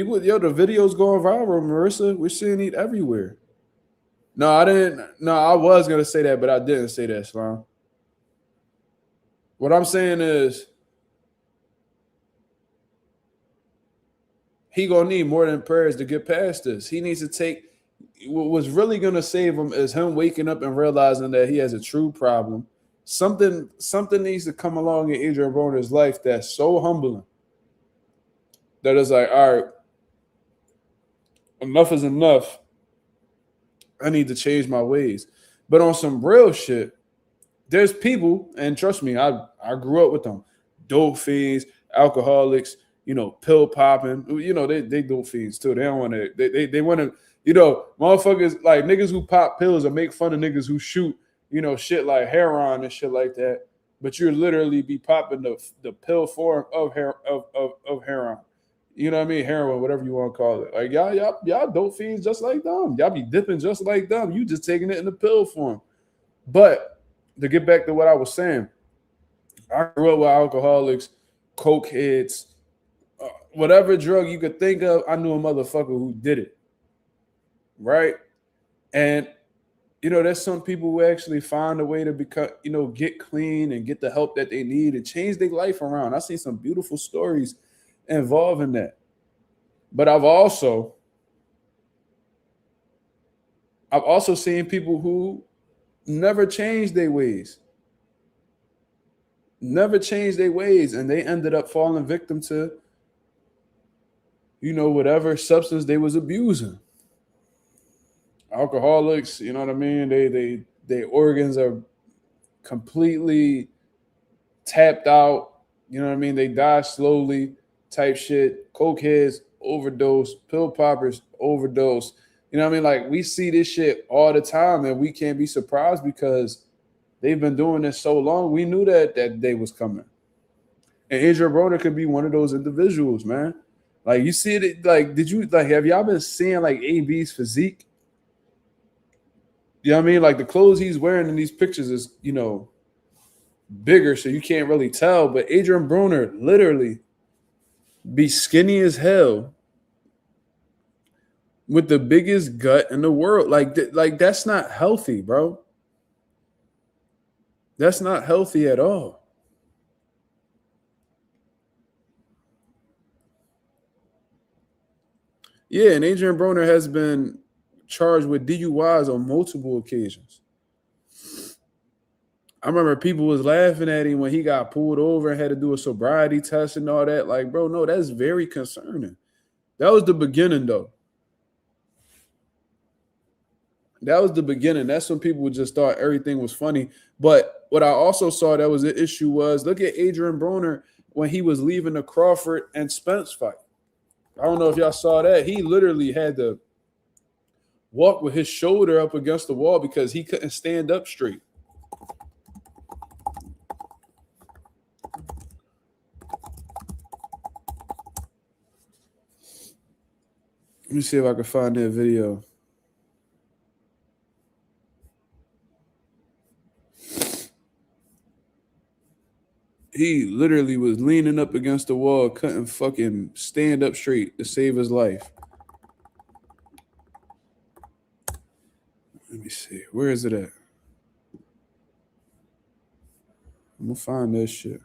videos going viral, Marissa. We're seeing it everywhere. No, I didn't. No, I was going to say that, but I didn't say that, Slime. What I'm saying is, he gonna need more than prayers to get past this. He needs to take what's really gonna save him is him waking up and realizing that he has a true problem. Something needs to come along in Adrien Broner's life that's so humbling that is like, all right, enough is enough. I need to change my ways. But on some real shit, there's people, and trust me, I grew up with them, dope fiends, alcoholics, pill popping, they dope fiends too. They don't want to, they want to, motherfuckers like niggas who pop pills or make fun of niggas who shoot, shit like heroin and shit like that. But you'll literally be popping the pill form of heroin. You know what I mean? Heroin, whatever you want to call it. Like y'all dope fiends just like them. Y'all be dipping just like them. You just taking it in the pill form. But to get back to what I was saying, I grew up with alcoholics, coke heads, whatever drug you could think of, I knew a motherfucker who did it. Right? And there's some people who actually find a way to become, get clean and get the help that they need and change their life around. I've seen some beautiful stories involving that. But I've also seen people who never changed their ways. Never changed their ways, and they ended up falling victim to, whatever substance they was abusing. Alcoholics, you know what I mean? Their organs are completely tapped out. You know what I mean? They die slowly, type shit. Cokeheads, overdose. Pill poppers, overdose. You know what I mean? Like, we see this shit all the time, and we can't be surprised because they've been doing this so long. We knew that day was coming. And Adrien Broner could be one of those individuals, man. Like, you see it, like, have y'all been seeing, like, AB's physique? You know what I mean? Like, the clothes he's wearing in these pictures is, bigger, so you can't really tell. But Adrien Broner literally be skinny as hell with the biggest gut in the world. Like that's not healthy, bro. That's not healthy at all. Yeah, and Adrien Broner has been charged with DUIs on multiple occasions. I remember people was laughing at him when he got pulled over and had to do a sobriety test and all that. Like, bro, no, that's very concerning. That was the beginning, though. That was the beginning. That's when people just thought everything was funny. But what I also saw that was the issue was, look at Adrien Broner when he was leaving the Crawford and Spence fight. I don't know if y'all saw that. He literally had to walk with his shoulder up against the wall because he couldn't stand up straight. Let me see if I can find that video. He literally was leaning up against the wall, couldn't fucking stand up straight to save his life. Let me see. Where is it at? I'm gonna find this shit.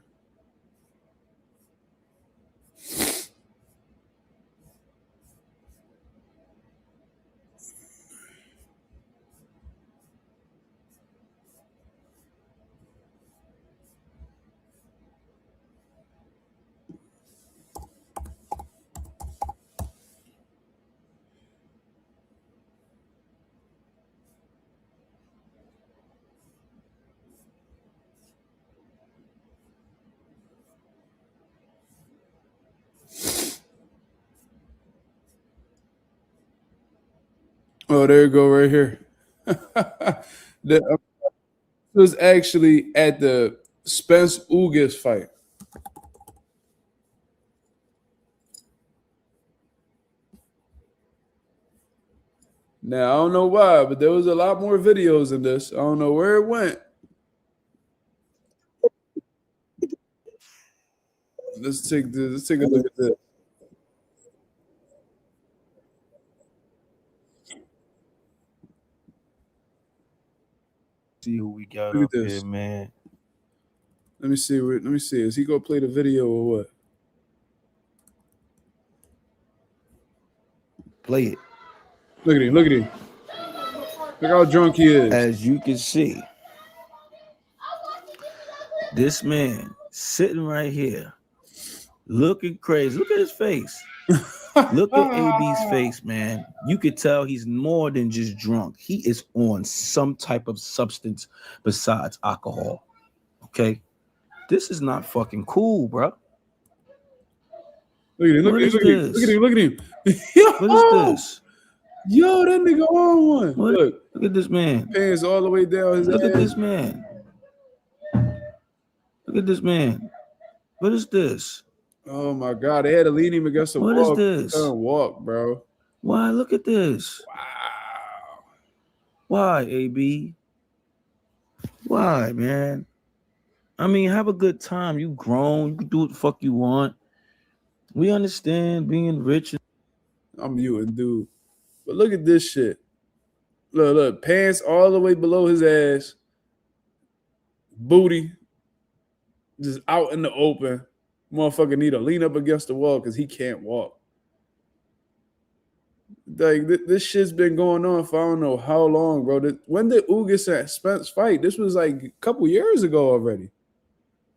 Oh, there you go, right here. This was actually at the Spence Ugas fight. Now, I don't know why, but there was a lot more videos in this. I don't know where it went. Let's take a look at this. See who we got Look up at this. here, man. Let me see. Is he gonna play the video or what? Play it. Look at him. Look how drunk he is. As you can see, this man sitting right here, looking crazy. Look at his face. Look at AB's face, man. You could tell he's more than just drunk. He is on some type of substance besides alcohol. Okay? This is not fucking cool, bro. Look at him. Look at him. What is this? Yo, that nigga on one. What? Look at this man. Pants all the way down his Look ass. at this man. Look at this man. What is this? Oh my God, they had to lean him against the wall. What is this? He couldn't walk, bro. Why? Look at this. Wow. Why, AB? Why, man? I mean, have a good time. You grown. You can do what the fuck you want. We understand being rich. I'm muting, dude. But look at this shit. Look, pants all the way below his ass, booty just out in the open. Motherfucker need to lean up against the wall because he can't walk. Like this shit's been going on for I don't know how long, bro. When did Ugas and Spence fight? This was like a couple years ago already.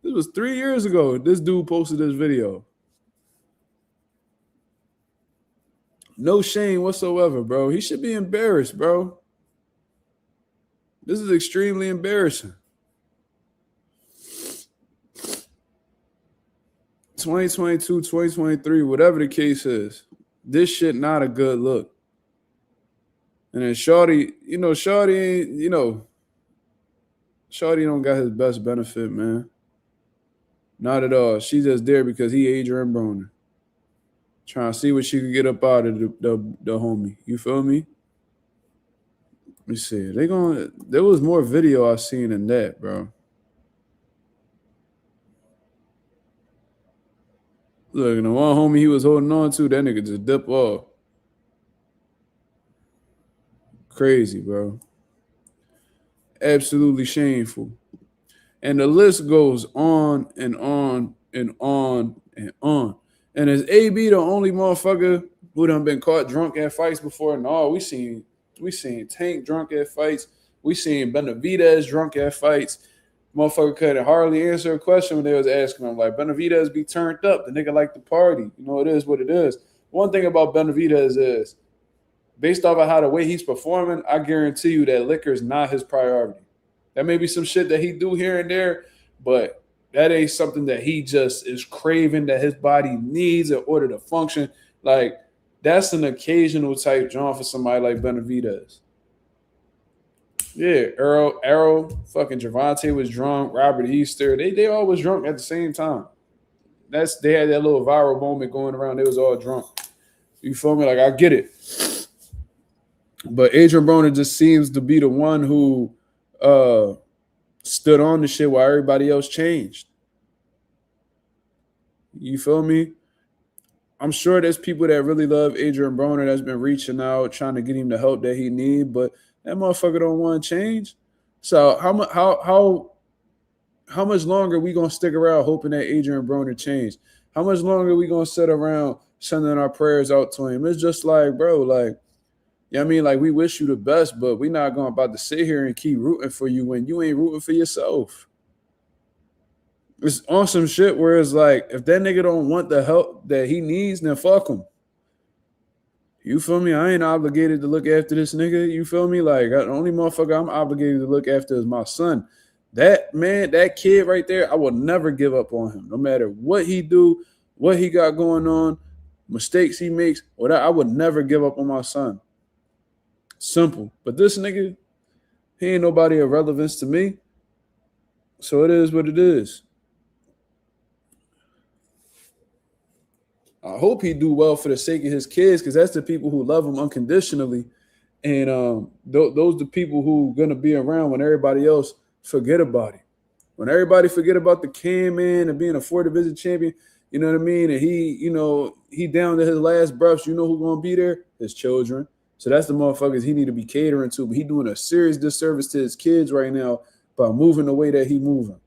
This was 3 years ago. This dude posted this video. No shame whatsoever, bro. He should be embarrassed, bro. This is extremely embarrassing. 2022, 2023, whatever the case is, this shit not a good look. And then Shorty, Shorty ain't, Shorty don't got his best benefit, man. Not at all. She's just there because he Adrien Broner. Trying to see what she could get up out of the homie. You feel me? Let me see. There was more video I seen than that, bro. Look, the one homie he was holding on to, that nigga just dipped off. Crazy, bro. Absolutely shameful. And the list goes on and on and on and on. And is AB the only motherfucker who done been caught drunk at fights before? No, we seen Tank drunk at fights. We seen Benavidez drunk at fights. Motherfucker couldn't hardly answer a question when they was asking him. Like, Benavidez be turned up. The nigga like to party. It is what it is. One thing about Benavidez is, based off of how the way he's performing, I guarantee you that liquor is not his priority. That may be some shit that he do here and there, but that ain't something that he just is craving that his body needs in order to function. Like, that's an occasional type John for somebody like Benavidez. Yeah, Arrow, fucking Gervonta was drunk, Robert Easter. They all was drunk at the same time. They had that little viral moment going around. They was all drunk. You feel me? Like, I get it. But Adrien Broner just seems to be the one who stood on the shit while everybody else changed. You feel me? I'm sure there's people that really love Adrien Broner that's been reaching out, trying to get him the help that he need, but that motherfucker don't want to change. So how much longer we gonna stick around hoping that Adrien Broner change? How much longer we gonna sit around sending our prayers out to him? It's just like, bro, like, you know what I mean? Like, we wish you the best, but we're not going about to sit here and keep rooting for you when you ain't rooting for yourself. It's awesome shit where it's like, if that nigga don't want the help that he needs, then fuck him. You feel me? I ain't obligated to look after this nigga. You feel me? Like, the only motherfucker I'm obligated to look after is my son. That man, that kid right there, I will never give up on him. No matter what he do, what he got going on, mistakes he makes, whatever, I would never give up on my son. Simple. But this nigga, he ain't nobody of relevance to me. So it is what it is. I hope he do well for the sake of his kids, because that's the people who love him unconditionally. And those the people who going to be around when everybody else forget about it. When everybody forget about the Cam man and being a 4th division champion, you know what I mean? And he down to his last breaths, you know who's going to be there? His children. So that's the motherfuckers he need to be catering to. But he doing a serious disservice to his kids right now by moving the way that he moving.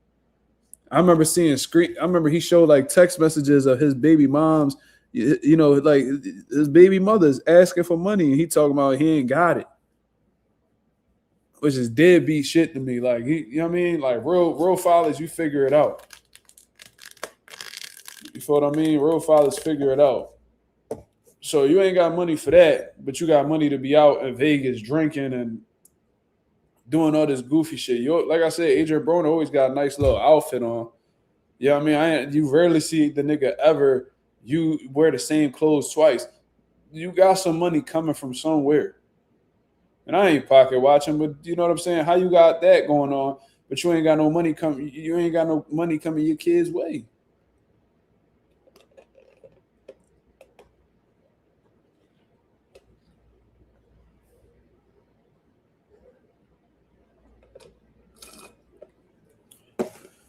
I remember he showed like text messages of his baby moms, like his baby mothers asking for money, and he talking about he ain't got it, which is deadbeat shit to me. Like, you know what I mean? Like, real fathers, you figure it out. You feel what I mean? Real fathers figure it out. So you ain't got money for that, but you got money to be out in Vegas drinking and doing all this goofy shit. Like I said, Adrien Broner always got a nice little outfit on. You know what I mean? You rarely see the nigga ever you wear the same clothes twice. You got some money coming from somewhere. And I ain't pocket watching, but you know what I'm saying? How you got that going on, but you ain't got no money coming. You ain't got no money coming your kids' way.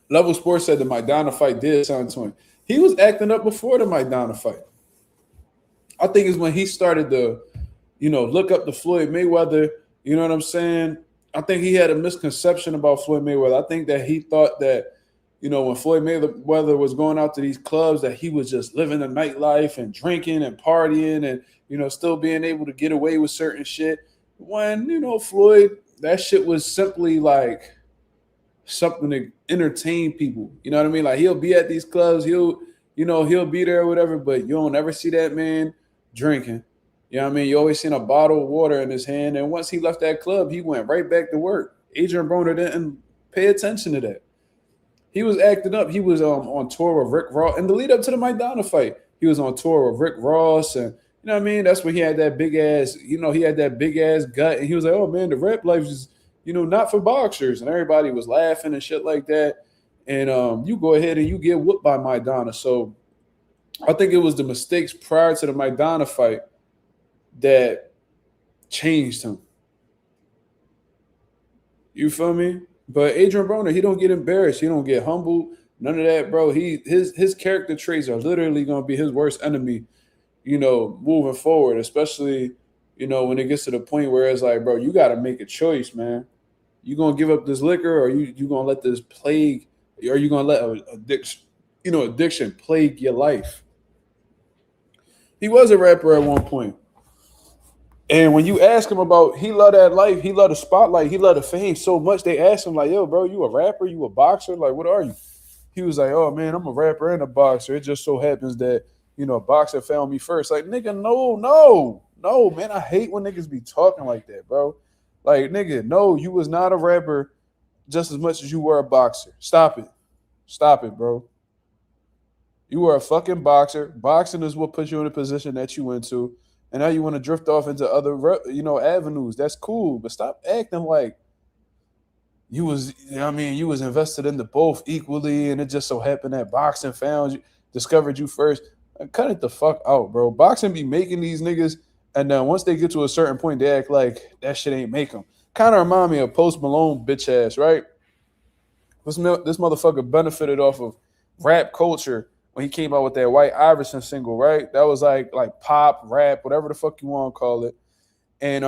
Level Sports said the Maidana fight did sound to him. He was acting up before the Maidana fight. I think it's when he started to, look up to Floyd Mayweather. You know what I'm saying? I think he had a misconception about Floyd Mayweather. I think that he thought that, when Floyd Mayweather was going out to these clubs, that he was just living the nightlife and drinking and partying and, still being able to get away with certain shit. When, Floyd, that shit was simply like something to entertain people. You know what I mean? Like he'll be at these clubs, he'll be there or whatever, but you don't ever see that man drinking. You know what I mean? You always seen a bottle of water in his hand. And once he left that club, he went right back to work. Adrien Broner didn't pay attention to that. He was acting up. He was on tour with Rick Ross. In the lead up to the Maidana fight, he was on tour with Rick Ross. And you know what I mean? That's when he had that big ass, he had that big ass gut. And he was like, oh man, the rap life is, not for boxers. And everybody was laughing and shit like that. And you go ahead and you get whooped by Maidana. So I think it was the mistakes prior to the Maidana fight that changed him. You feel me? But Adrien Broner, he don't get embarrassed. He don't get humbled. None of that, bro. His character traits are literally going to be his worst enemy, moving forward, especially, when it gets to the point where it's like, bro, you got to make a choice, man. You going to give up this liquor or you going to let this plague, or you going to let addiction plague your life? He was a rapper at one point. And when you ask him about, he loved that life, he loved the spotlight, he loved the fame so much, they asked him like, yo, bro, you a rapper? You a boxer? Like, what are you? He was like, oh, man, I'm a rapper and a boxer. It just so happens that, a boxer found me first. Like, nigga, no, man. I hate when niggas be talking like that, bro. Like, nigga, no, you was not a rapper just as much as you were a boxer. Stop it, bro. You were a fucking boxer. Boxing is what put you in the position that you went to. And now you want to drift off into other, avenues. That's cool. But stop acting like you was, you was invested into both equally. And it just so happened that boxing discovered you first. Cut it the fuck out, bro. Boxing be making these niggas. And then once they get to a certain point, they act like that shit ain't make them. Kind of remind me of Post Malone bitch ass, right? This motherfucker benefited off of rap culture when he came out with that White Iverson single, right? That was like pop, rap, whatever the fuck you want to call it. And,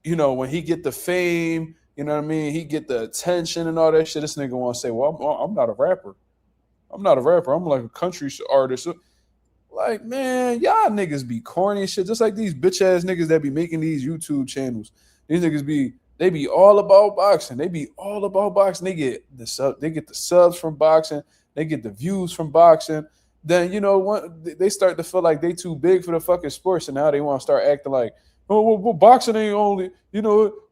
when he get the fame, you know what I mean? He get the attention and all that shit. This nigga want to say, well, I'm not a rapper. I'm not a rapper. I'm like a country artist. Like, man, y'all niggas be corny and shit. Just like these bitch-ass niggas that be making these YouTube channels. These niggas they be all about boxing. They be all about boxing. They get the subs from boxing. They get the views from boxing. Then, they start to feel like they too big for the fucking sports, and now they want to start acting like, oh, well, boxing ain't only,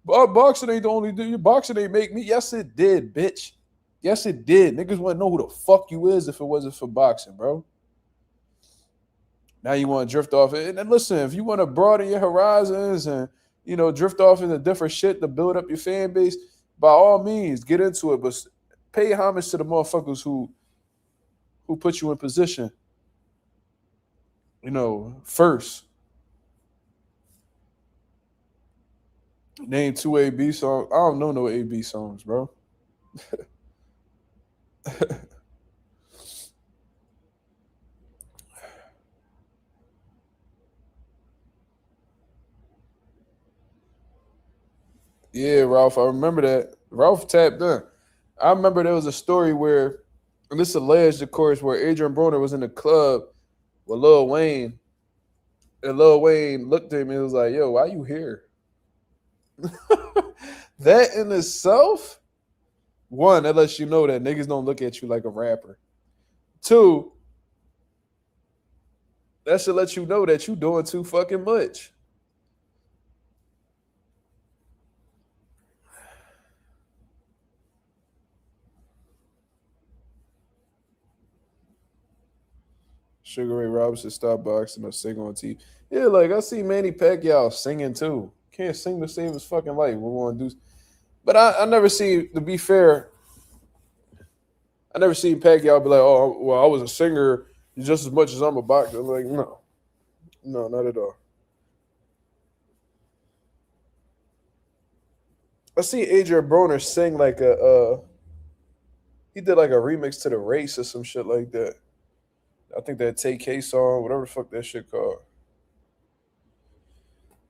boxing ain't the only, boxing ain't make me. Yes, it did, bitch. Yes, it did. Niggas wouldn't know who the fuck you is if it wasn't for boxing, bro. Now you want to drift off. And listen, if you want to broaden your horizons and, drift off into different shit to build up your fan base, by all means, get into it. But pay homage to the motherfuckers who put you in position, first. Name 2 AB songs. I don't know no AB songs, bro. Yeah, Ralph, I remember that. Ralph tapped in. I remember there was a story where, and this alleged, of course, where Adrien Broner was in the club with Lil Wayne, and Lil Wayne looked at him and was like, yo, why you here? That in itself, one, that lets you know that niggas don't look at you like a rapper. Two, that should let you know that you doing too fucking much. Sugar Ray Robinson stopped boxing or sing on TV. Yeah, like I see Manny Pacquiao singing too. Can't sing to save his fucking life. We want to do, but I never see. To be fair, I never seen Pacquiao be like, "Oh, well, I was a singer just as much as I'm a boxer." I'm like, no, not at all. I see Adrien Broner sing like he did like a remix to The Race or some shit like that. I think that TK song, whatever the fuck that shit called.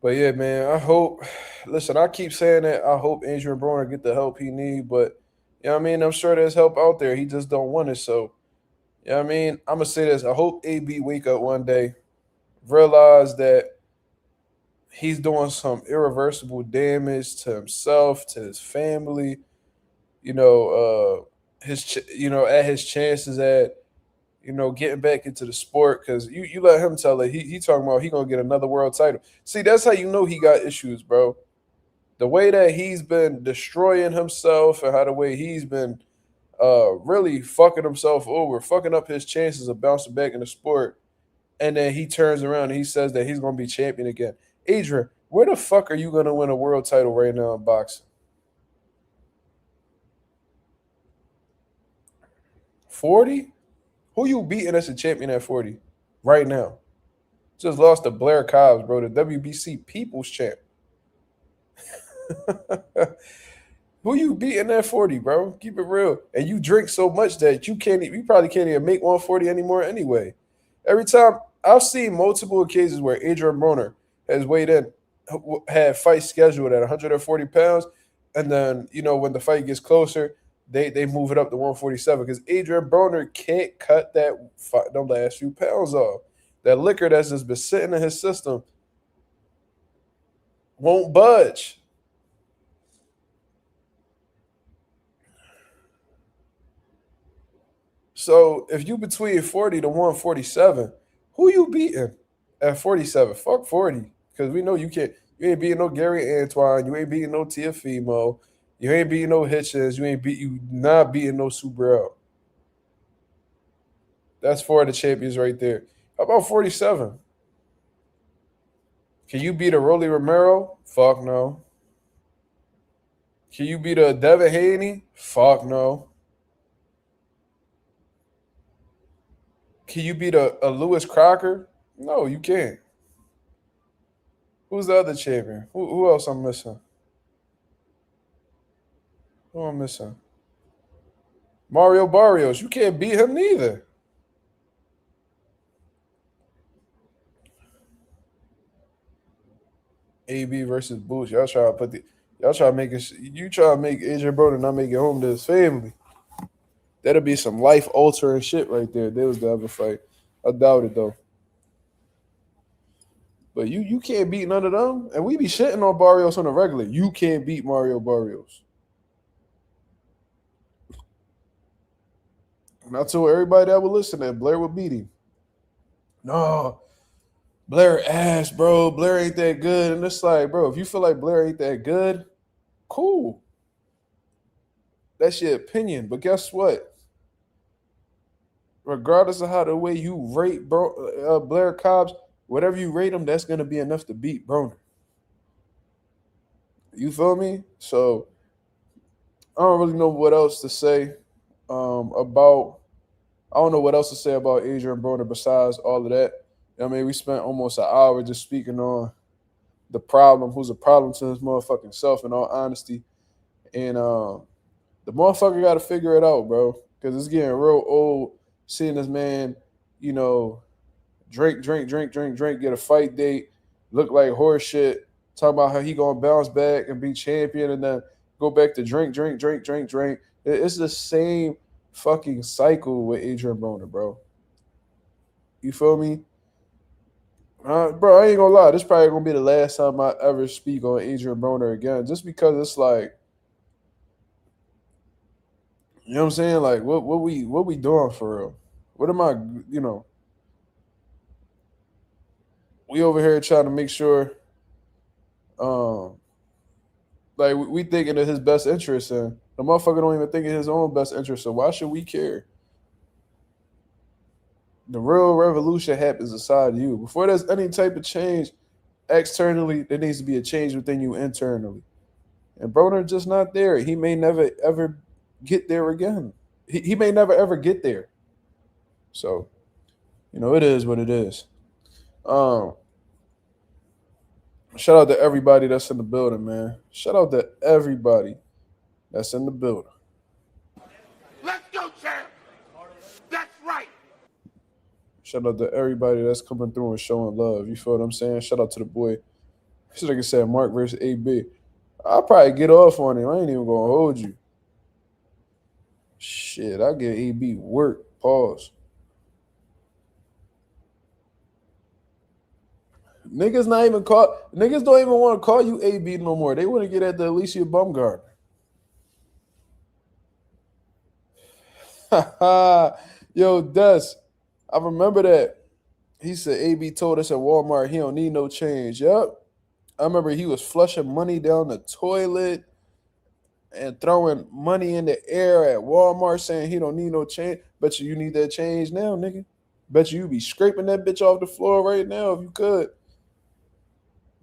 But yeah, man, I hope. Listen, I keep saying that. I hope Adrien Broner get the help he need, but you know what I mean. I'm sure there's help out there. He just don't want it. So you know what I mean. I'm gonna say this. I hope AB wake up one day, realize that he's doing some irreversible damage to himself, to his family. You know, at his chances at getting back into the sport, because you let him tell it. He talking about he gonna get another world title. See, that's how you know he got issues, bro. The way that he's been destroying himself and how the way he's been really fucking himself over, fucking up his chances of bouncing back in the sport, and then he turns around and he says that he's gonna be champion again. Adrien, where the fuck are you gonna win a world title right now in boxing? 40? Who you beating as a champion at 40 right now? Just lost to Blair Cobbs, bro, the WBC People's Champ. Who you beating at 40, bro? Keep it real. And you drink so much that you probably can't even make 140 anymore anyway. Every time I've seen multiple occasions where Adrien Broner has weighed in, had fights scheduled at 140 pounds, and then when the fight gets closer, they move it up to 147 because Adrien Broner can't cut them last few pounds off. That liquor that's just been sitting in his system won't budge. So if you between 40 to 147, who you beating at 47? Fuck 40. Because we know you ain't beating no Gary Antoine, you ain't beating no Tiafimo, you ain't beating no Hitchens, you not beating no Subrel. That's 4 of the champions right there. How about 47? Can you beat a Rolly Romero? Fuck no. Can you beat a Devin Haney? Fuck no. Can you beat a Lewis Crocker? No, you can't. Who's the other champion? Who else I'm missing? Who am I missing? Mario Barrios. You can't beat him neither. AB versus Boots. Y'all try to make Adrien Broner not make it home to his family. That'll be some life altering shit right there. There was the other fight. I doubt it though. But you can't beat none of them. And we be shitting on Barrios on the regular. You can't beat Mario Barrios. And I told everybody that would listen that Blair would beat him. No, Blair ass, bro. Blair ain't that good. And it's like, bro, if you feel like Blair ain't that good, cool. That's your opinion. But guess what? Regardless of how the way you rate Blair Cobbs, whatever you rate him, that's going to be enough to beat Broner. You feel me? So I don't really know what else to say about. I don't know what else to say about Adrien Broner besides all of that. I mean, we spent almost an hour just speaking on the problem, who's a problem to his motherfucking self, in all honesty. And the motherfucker got to figure it out, bro, because it's getting real old seeing this man, drink, get a fight date, look like horse shit, talk about how he gonna bounce back and be champion, and then go back to drink. It's the same fucking cycle with Adrien Broner, bro. You feel me? Bro, I ain't gonna lie. This probably gonna be the last time I ever speak on Adrien Broner again, just because it's like, you know what I'm saying? Like, what we doing for real? What am I, we over here trying to make sure, like, we thinking of his best interest, and the motherfucker don't even think of his own best interest, so why should we care? The real revolution happens inside you. Before there's any type of change externally, there needs to be a change within you internally. And Broner just not there. He may never, ever get there again. He may never, ever get there. So, it is what it is. Shout out to everybody that's in the building, man. Shout out to everybody that's in the building. Let's go, champ. That's right. Shout out to everybody that's coming through and showing love. You feel what I'm saying? Shout out to the boy. This nigga said Mark versus AB. I'll probably get off on him. I ain't even gonna hold you. Shit, I get AB work. Pause. Niggas not even call. Niggas don't even want to call you AB no more. They want to get at the Alicia Bumgarner. Yo, Des, I remember that. He said AB told us at Walmart he don't need no change. Yep. I remember he was flushing money down the toilet and throwing money in the air at Walmart saying he don't need no change. Bet you need that change now, nigga. Bet you be scraping that bitch off the floor right now if you could.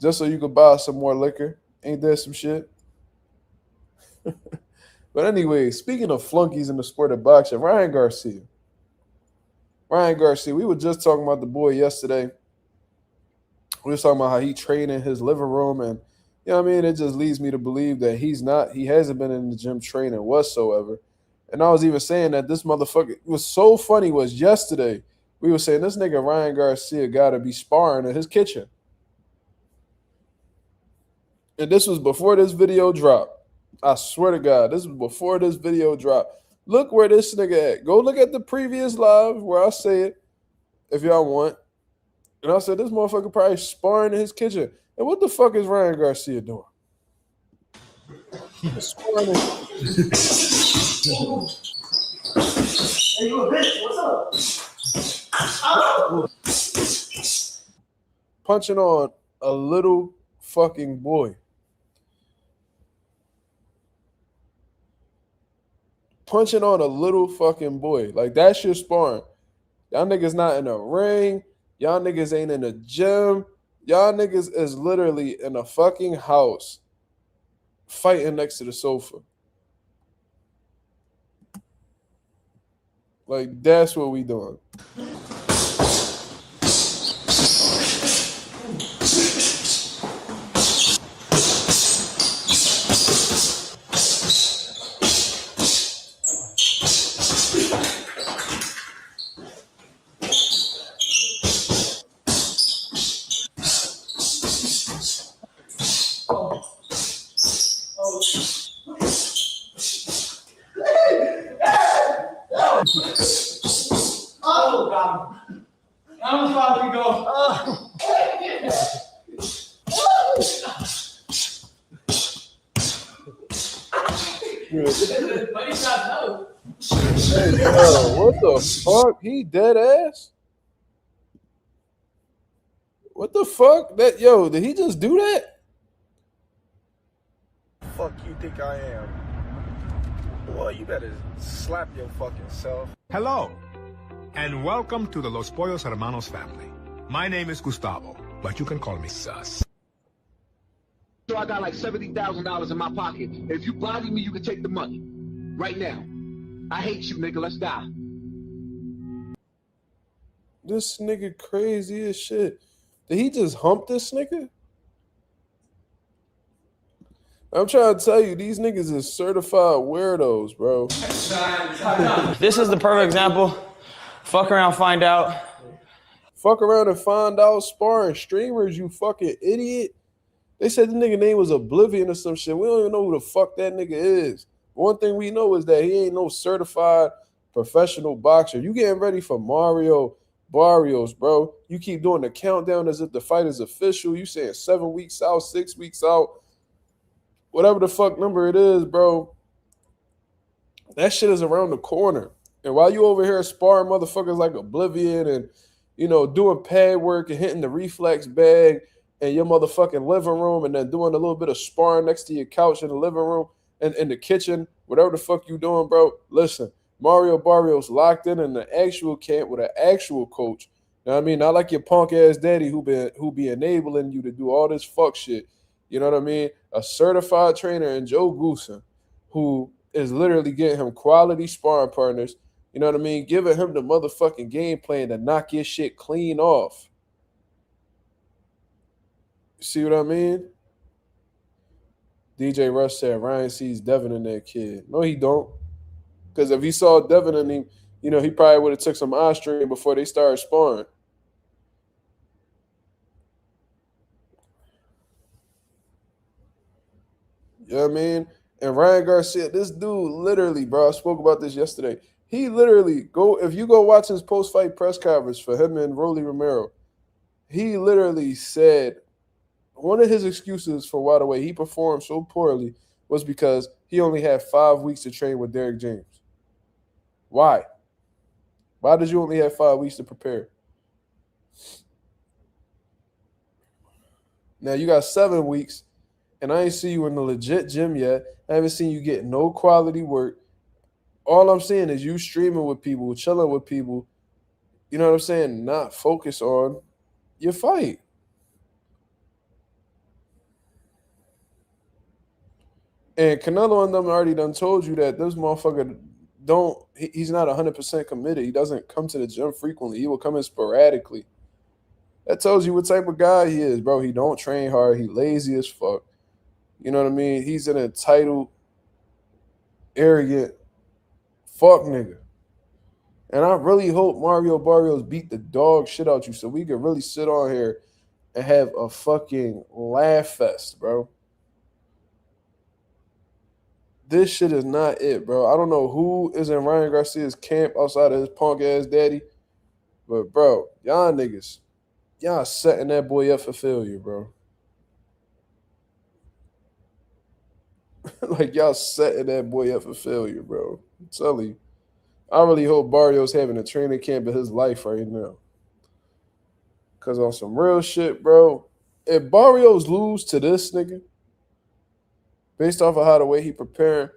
Just so you could buy some more liquor. Ain't that some shit? But anyway, speaking of flunkies in the sport of boxing, Ryan Garcia, we were just talking about the boy yesterday. We were talking about how he trained in his living room, and you know what I mean? It just leads me to believe that he hasn't been in the gym training whatsoever. And I was even saying that this motherfucker was so funny was yesterday. We were saying this nigga Ryan Garcia gotta be sparring in his kitchen. And this was before this video dropped. I swear to God, this was before this video dropped. Look where this nigga at. Go look at the previous live where I say it, if y'all want. And I said, this motherfucker probably sparring in his kitchen. And what the fuck is Ryan Garcia doing? Sparring in Hey, you a bitch. What's up? punching on a little fucking boy. Punching on a little fucking boy. Like, that's your sparring. Y'all niggas not in a ring. Y'all niggas ain't in a gym. Y'all niggas is literally in a fucking house fighting next to the sofa. Like, that's what we doing. Oh, God. I'm about to go. Hey, bro, what the fuck? He dead ass? What the fuck? Did he just do that? Fuck you think I am? Boy, you better slap your fucking self. Hello, and welcome to the Los Pollos Hermanos family. My name is Gustavo, but you can call me Sus. So I got like $70,000 in my pocket. If you body me, you can take the money. Right now. I hate you, nigga. Let's die. This nigga crazy as shit. Did he just hump this nigga? I'm trying to tell you, these niggas is certified weirdos, bro. This is the perfect example. Fuck around, find out. Fuck around and find out sparring streamers, you fucking idiot. They said the nigga name was Oblivion or some shit. We don't even know who the fuck that nigga is. One thing we know is that he ain't no certified professional boxer. You getting ready for Mario Barrios, bro. You keep doing the countdown as if the fight is official. You saying 7 weeks out, 6 weeks out. Whatever the fuck number it is, bro. That shit is around the corner. And while you over here sparring motherfuckers like Oblivion and, you know, doing pad work and hitting the reflex bag in your motherfucking living room and then doing a little bit of sparring next to your couch in the living room and in the kitchen, whatever the fuck you doing, bro, listen, Mario Barrios locked in the actual camp with an actual coach. You know what I mean? Not like your punk ass daddy who be enabling you to do all this fuck shit. You know what I mean? A certified trainer in Joe Goosen who is literally getting him quality sparring partners. You know what I mean? Giving him the motherfucking game plan to knock your shit clean off. See what I mean? DJ Rush said Ryan sees Devin in that kid. No, he don't. Because if he saw Devin in him, You know, he probably would have took some Austrian before they started sparring. You know what I mean? And Ryan Garcia, this dude literally, bro, I spoke about this yesterday. He literally if you go watch his post-fight press conference for him and Rolly Romero, he literally said one of his excuses for why the way he performed so poorly was because he only had 5 weeks to train with Derek James. Why? Why did you only have 5 weeks to prepare? Now you got 7 weeks, and I ain't see you in the legit gym yet. I haven't seen you get no quality work. All I'm saying is you streaming with people, chilling with people. You know what I'm saying? Not focus on your fight. And Canelo and them already done told you that this motherfucker he's not 100% committed. He doesn't come to the gym frequently. He will come in sporadically. That tells you what type of guy he is, bro. He don't train hard. He lazy as fuck. You know what I mean? He's an entitled, arrogant fuck nigga. And I really hope Mario Barrios beat the dog shit out you so we could really sit on here and have a fucking laugh fest, bro. This shit is not it, bro. I don't know who is in Ryan Garcia's camp outside of his punk ass daddy. But, bro, y'all niggas, y'all setting that boy up for failure, bro. Like, y'all setting that boy up for failure, bro. I'm telling you. I really hope Barrios having a training camp of his life right now. Because on some real shit, bro, if Barrios lose to this nigga, based off of how the way he preparing,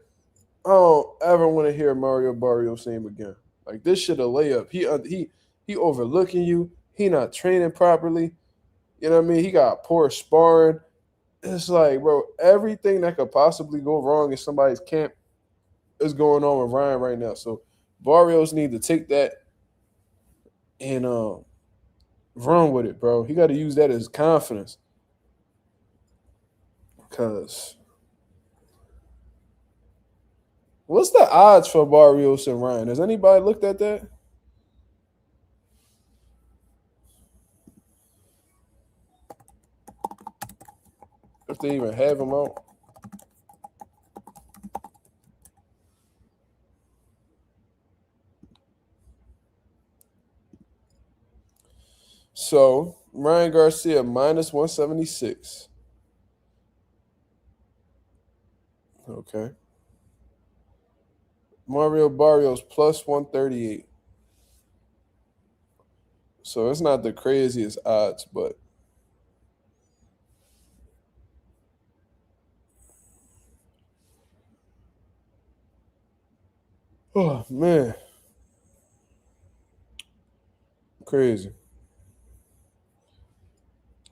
I don't ever want to hear Mario Barrios' name again. Like, this shit a layup. He overlooking you. He not training properly. You know what I mean? He got poor sparring. It's like, bro, everything that could possibly go wrong in somebody's camp is going on with Ryan right now. So Barrios need to take that and run with it, bro. He got to use that as confidence. Because what's the odds for Barrios and Ryan? Has anybody looked at that? If they even have him out. So, Ryan Garcia minus 176. Okay. Mario Barrios plus 138. So, it's not the craziest odds, but oh, man. Crazy.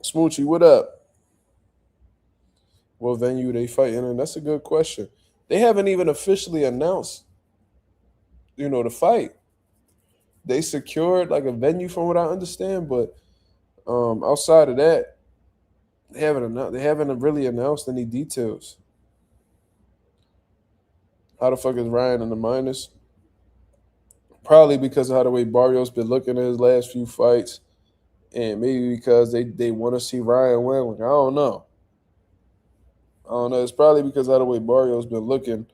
Smoochie, what up? What venue they fighting in? That's a good question. They haven't even officially announced, the fight. They secured like a venue from what I understand, but outside of that, they haven't really announced any details. How the fuck is Ryan in the minus? Probably because of how the way Barrios been looking at his last few fights. And maybe because they want to see Ryan win. Like, I don't know. It's probably because of the way Barrios been looking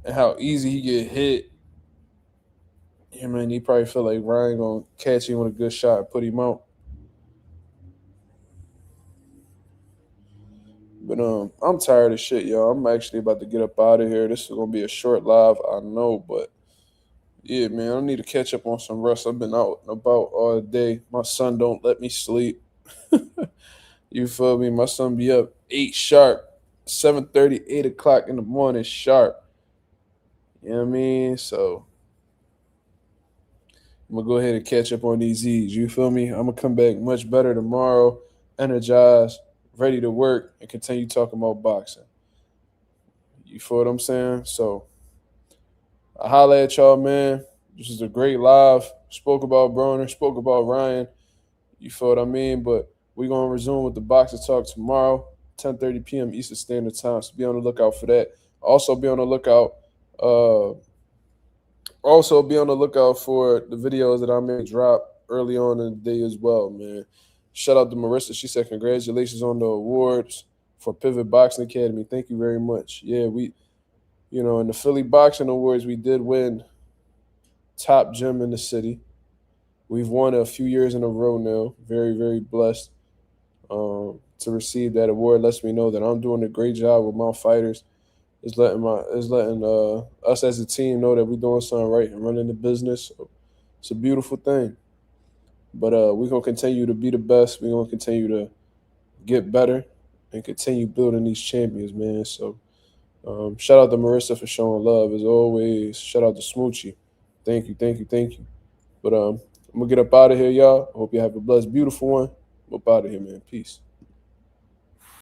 and how easy he get hit. I mean, he probably feel like Ryan gonna catch him with a good shot and put him out. But I'm tired of shit, y'all. I'm actually about to get up out of here. This is gonna be a short live, I know, but yeah, man, I need to catch up on some rest. I've been out and about all day. My son don't let me sleep. You feel me? My son be up 8 sharp, 7:30, 8 o'clock in the morning sharp. You know what I mean? So I'm going to go ahead and catch up on these Z's. You feel me? I'm going to come back much better tomorrow, energized, ready to work, and continue talking about boxing. You feel what I'm saying? So I holla at y'all, man. This is a great live. Spoke about Broner, spoke about Ryan. You feel what I mean? But we're going to resume with the boxing talk tomorrow, 10:30 p.m. Eastern Standard Time. So be on the lookout for that. Also be on the lookout on Also, be on the lookout for the videos that I may drop early on in the day as well, man. Shout out to Marissa. She said, congratulations on the awards for Pivot Boxing Academy. Thank you very much. Yeah, we, in the Philly Boxing Awards, we did win top gym in the city. We've won a few years in a row now. Very, very blessed to receive that award. Lets me know that I'm doing a great job with my fighters. It's letting us as a team know that we're doing something right and running the business. So it's a beautiful thing. But we're going to continue to be the best. We're going to continue to get better and continue building these champions, man. So shout out to Marissa for showing love as always. Shout out to Smoochie. Thank you. But I'm going to get up out of here, y'all. I hope you have a blessed, beautiful one. I'm up out of here, man. Peace.